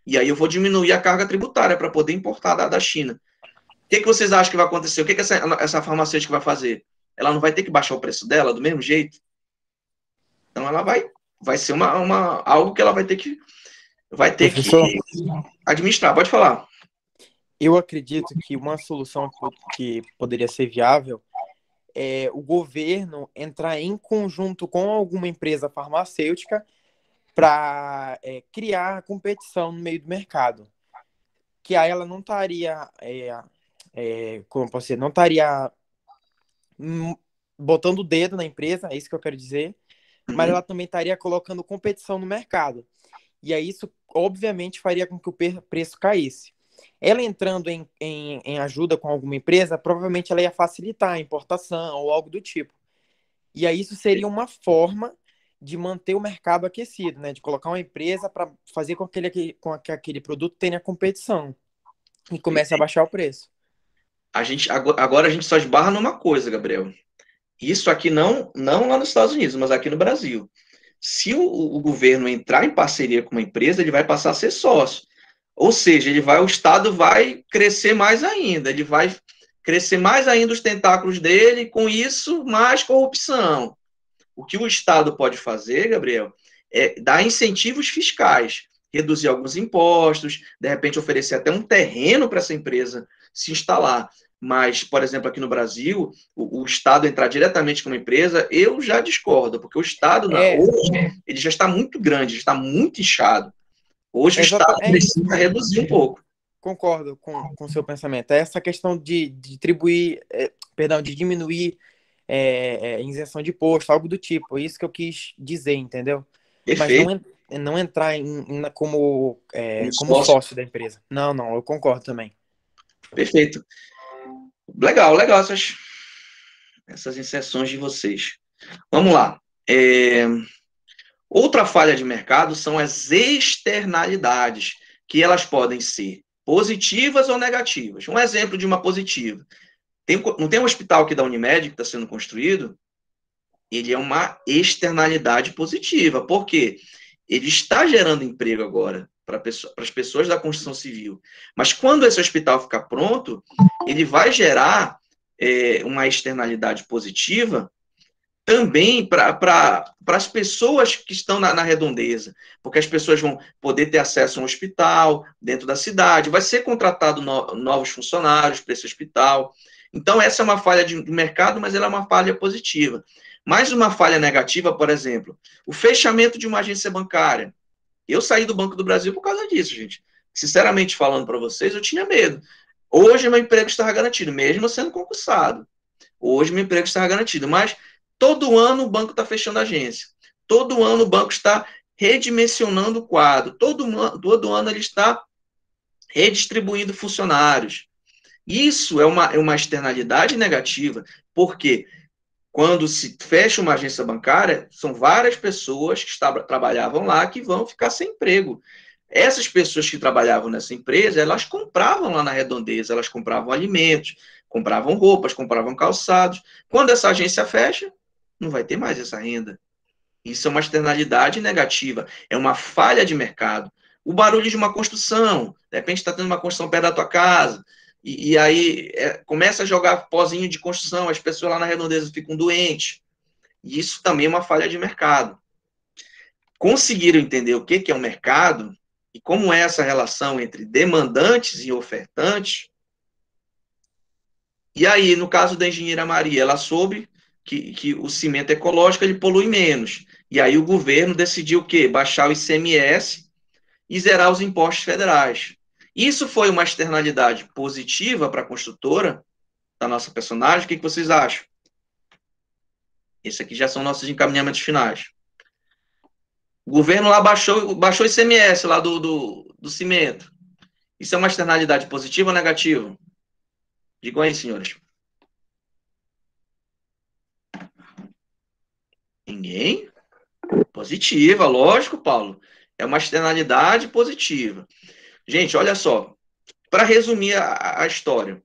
e aí eu vou diminuir a carga tributária para poder importar da China. O que vocês acham que vai acontecer? O que essa farmacêutica vai fazer? Ela não vai ter que baixar o preço dela do mesmo jeito? Então ela vai ser algo que ela vai ter que administrar. Pode falar. Eu acredito que uma solução que poderia ser viável é o governo entrar em conjunto com alguma empresa farmacêutica para criar competição no meio do mercado. Que aí ela não estaria como eu posso dizer, não estaria botando o dedo na empresa, é isso que eu quero dizer, mas ela também estaria colocando competição no mercado. E aí isso, obviamente, faria com que o preço caísse. Ela entrando em ajuda com alguma empresa, provavelmente ela ia facilitar a importação ou algo do tipo. E aí isso seria uma forma de manter o mercado aquecido, né? De colocar uma empresa para fazer com que aquele produto tenha competição e comece a baixar o preço. Agora a gente só esbarra numa coisa, Gabriel. Isso aqui não lá nos Estados Unidos, mas aqui no Brasil. Se o governo entrar em parceria com uma empresa, ele vai passar a ser sócio. Ou seja, o Estado vai crescer mais ainda, ele vai crescer mais ainda os tentáculos dele, e com isso, mais corrupção. O que o Estado pode fazer, Gabriel, é dar incentivos fiscais, reduzir alguns impostos, de repente oferecer até um terreno para essa empresa se instalar. Mas, por exemplo, aqui no Brasil, o Estado entrar diretamente com uma empresa, eu já discordo, porque o Estado, hoje, ele já está muito grande, já está muito inchado. Hoje o Estado precisa reduzir um pouco. Concordo com o seu pensamento. É essa questão de diminuir isenção de imposto, algo do tipo. É isso que eu quis dizer, entendeu? Perfeito. Mas não entrar como sócio da empresa. Não, eu concordo também. Perfeito. Legal essas inserções de vocês. Vamos lá. Outra falha de mercado são as externalidades, que elas podem ser positivas ou negativas. Um exemplo de uma positiva. Não tem um hospital aqui da Unimed que está sendo construído? Ele é uma externalidade positiva. Por quê? Ele está gerando emprego agora para as pessoas da construção civil. Mas quando esse hospital ficar pronto, ele vai gerar uma externalidade positiva também para as pessoas que estão na redondeza, porque as pessoas vão poder ter acesso a um hospital dentro da cidade, vai ser contratado novos funcionários para esse hospital. Então, essa é uma falha de mercado, mas ela é uma falha positiva. Mais uma falha negativa, por exemplo, o fechamento de uma agência bancária. Eu saí do Banco do Brasil por causa disso, gente. Sinceramente falando para vocês, eu tinha medo. Hoje, meu emprego estava garantido, mesmo sendo concursado. Hoje, meu emprego estava garantido, mas todo ano o banco está fechando a agência. Todo ano o banco está redimensionando o quadro. Todo ano ele está redistribuindo funcionários. Isso é uma externalidade negativa, porque quando se fecha uma agência bancária, são várias pessoas que trabalhavam lá que vão ficar sem emprego. Essas pessoas que trabalhavam nessa empresa, elas compravam lá na redondeza, elas compravam alimentos, compravam roupas, compravam calçados. Quando essa agência fecha, não vai ter mais essa renda. Isso é uma externalidade negativa, é uma falha de mercado. O barulho de uma construção, de repente está tendo uma construção perto da tua casa, e aí começa a jogar pozinho de construção, as pessoas lá na redondeza ficam doentes. E isso também é uma falha de mercado. Conseguiram entender o que é o mercado e como é essa relação entre demandantes e ofertantes? E aí, no caso da engenheira Maria, ela soube que o cimento ecológico ele polui menos. E aí o governo decidiu o quê? Baixar o ICMS e zerar os impostos federais. Isso foi uma externalidade positiva para a construtora, da nossa personagem. O que vocês acham? Esse aqui já são nossos encaminhamentos finais. O governo lá baixou o ICMS lá do cimento. Isso é uma externalidade positiva ou negativa? Digam aí, senhores. Ninguém? Positiva, lógico, Paulo. É uma externalidade positiva. Gente, olha só. Para resumir a história,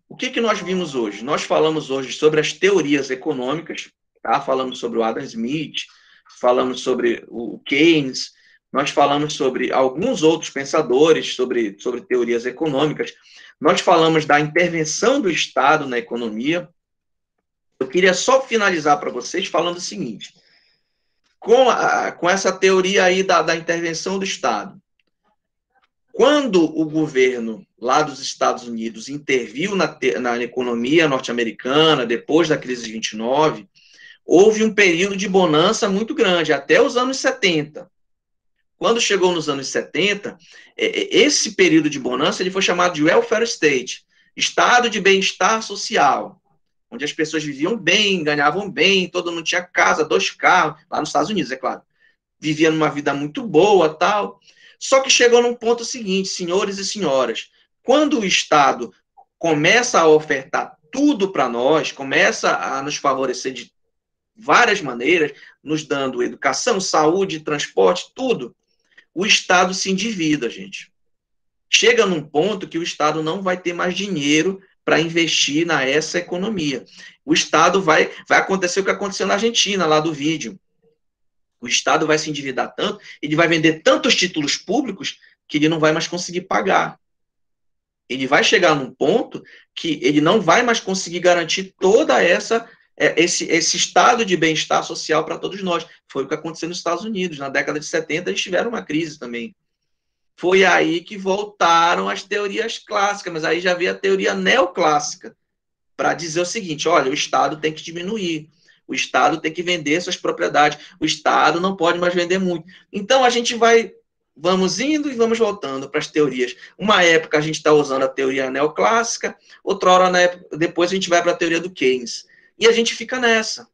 o que nós vimos hoje? Nós falamos hoje sobre as teorias econômicas, tá? Falamos sobre o Adam Smith, falamos sobre o Keynes, nós falamos sobre alguns outros pensadores sobre teorias econômicas, nós falamos da intervenção do Estado na economia. Eu queria só finalizar para vocês falando o seguinte, com essa teoria aí da intervenção do Estado. Quando o governo lá dos Estados Unidos interviu na economia norte-americana, depois da crise de 29, houve um período de bonança muito grande, até os anos 70. Quando chegou nos anos 70, esse período de bonança ele foi chamado de welfare state. estado de bem-estar social, onde as pessoas viviam bem, ganhavam bem, todo mundo tinha casa, 2 carros, lá nos Estados Unidos, é claro. Vivia numa vida muito boa, tal. Só que chegou num ponto seguinte, senhores e senhoras, quando o Estado começa a ofertar tudo para nós, começa a nos favorecer de várias maneiras, nos dando educação, saúde, transporte, tudo, o Estado se endivida, gente. Chega num ponto que o Estado não vai ter mais dinheiro para investir nessa economia. O Estado vai acontecer o que aconteceu na Argentina, lá do vídeo. O Estado vai se endividar tanto, ele vai vender tantos títulos públicos que ele não vai mais conseguir pagar. Ele vai chegar num ponto que ele não vai mais conseguir garantir toda esse estado de bem-estar social para todos nós. Foi o que aconteceu nos Estados Unidos. Na década de 70, eles tiveram uma crise também. Foi aí que voltaram as teorias clássicas, mas aí já veio a teoria neoclássica, para dizer o seguinte, olha, o Estado tem que diminuir, o Estado tem que vender suas propriedades, o Estado não pode mais vender muito. Então, a gente vamos indo e vamos voltando para as teorias. Uma época a gente está usando a teoria neoclássica, outra hora, depois a gente vai para a teoria do Keynes. E a gente fica nessa.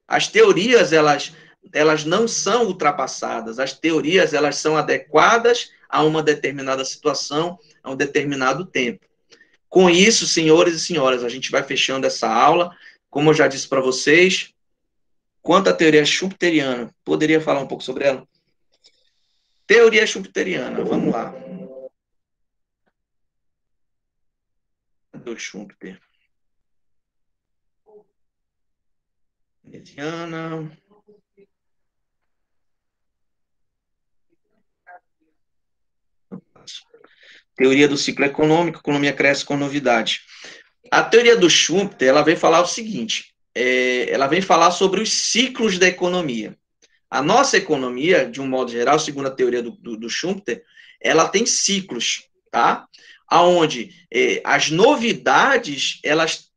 As teorias, elas não são ultrapassadas, as teorias, elas são adequadas a uma determinada situação, a um determinado tempo. Com isso, senhores e senhoras, a gente vai fechando essa aula. Como eu já disse para vocês, quanto à teoria schumpeteriana, poderia falar um pouco sobre ela? Teoria schumpeteriana, vamos lá. Cadê o Schumpeter? Keynesiana. Teoria do ciclo econômico, economia cresce com novidade. A teoria do Schumpeter, ela vem falar o seguinte, ela vem falar sobre os ciclos da economia. A nossa economia, de um modo geral, segundo a teoria do Schumpeter, ela tem ciclos, tá? Onde as novidades, elas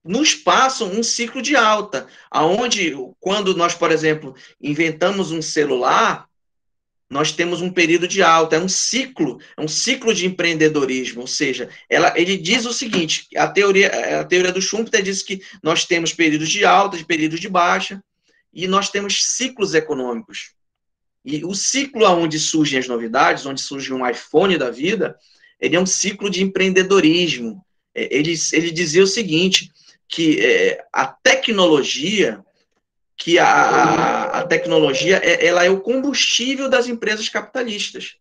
nos passam um ciclo de alta, aonde quando nós, por exemplo, inventamos um celular, nós temos um período de alta, é um ciclo de empreendedorismo, ou seja, ele diz o seguinte, a teoria do Schumpeter diz que nós temos períodos de alta, de períodos de baixa, e nós temos ciclos econômicos. E o ciclo onde surgem as novidades, onde surge um iPhone da vida, ele é um ciclo de empreendedorismo. Ele dizia o seguinte, que a tecnologia ela é o combustível das empresas capitalistas.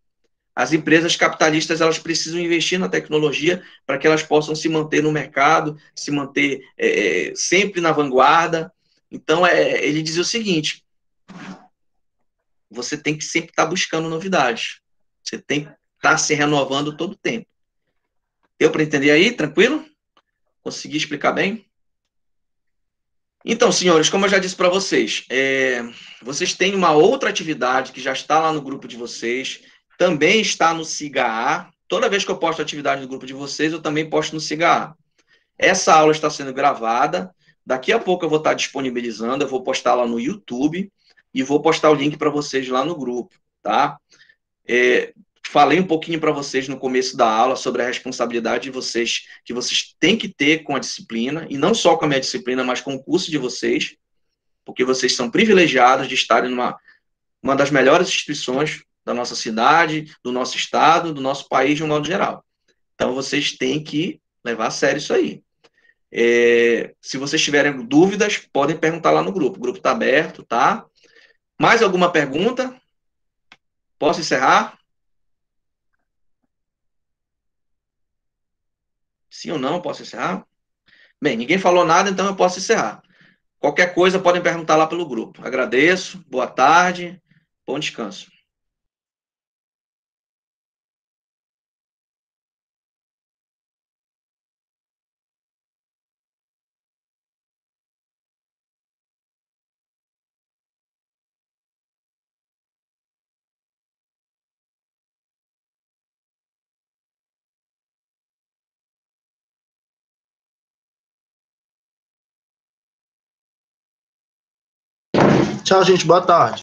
As empresas capitalistas, elas precisam investir na tecnologia para que elas possam se manter no mercado, se manter sempre na vanguarda. Então, ele dizia o seguinte, você tem que sempre estar buscando novidades. Você tem que estar se renovando todo o tempo. Deu para entender aí? Tranquilo? Consegui explicar bem? Então, senhores, como eu já disse para vocês, vocês têm uma outra atividade que já está lá no grupo de vocês, também está no SIGA-A. Toda vez que eu posto atividade no grupo de vocês, eu também posto no SIGA-A. Essa aula está sendo gravada, daqui a pouco eu vou estar disponibilizando, eu vou postar lá no YouTube e vou postar o link para vocês lá no grupo, tá? Falei um pouquinho para vocês no começo da aula sobre a responsabilidade de vocês, que vocês têm que ter com a disciplina, e não só com a minha disciplina, mas com o curso de vocês, porque vocês são privilegiados de estarem numa das melhores instituições da nossa cidade, do nosso estado, do nosso país de um modo geral. Então, vocês têm que levar a sério isso aí. Se vocês tiverem dúvidas, podem perguntar lá no grupo. O grupo está aberto, tá? Mais alguma pergunta? Posso encerrar? Sim ou não? Posso encerrar? Bem, ninguém falou nada, então eu posso encerrar. Qualquer coisa, podem perguntar lá pelo grupo. Agradeço, boa tarde, bom descanso. Tchau, gente. Boa tarde.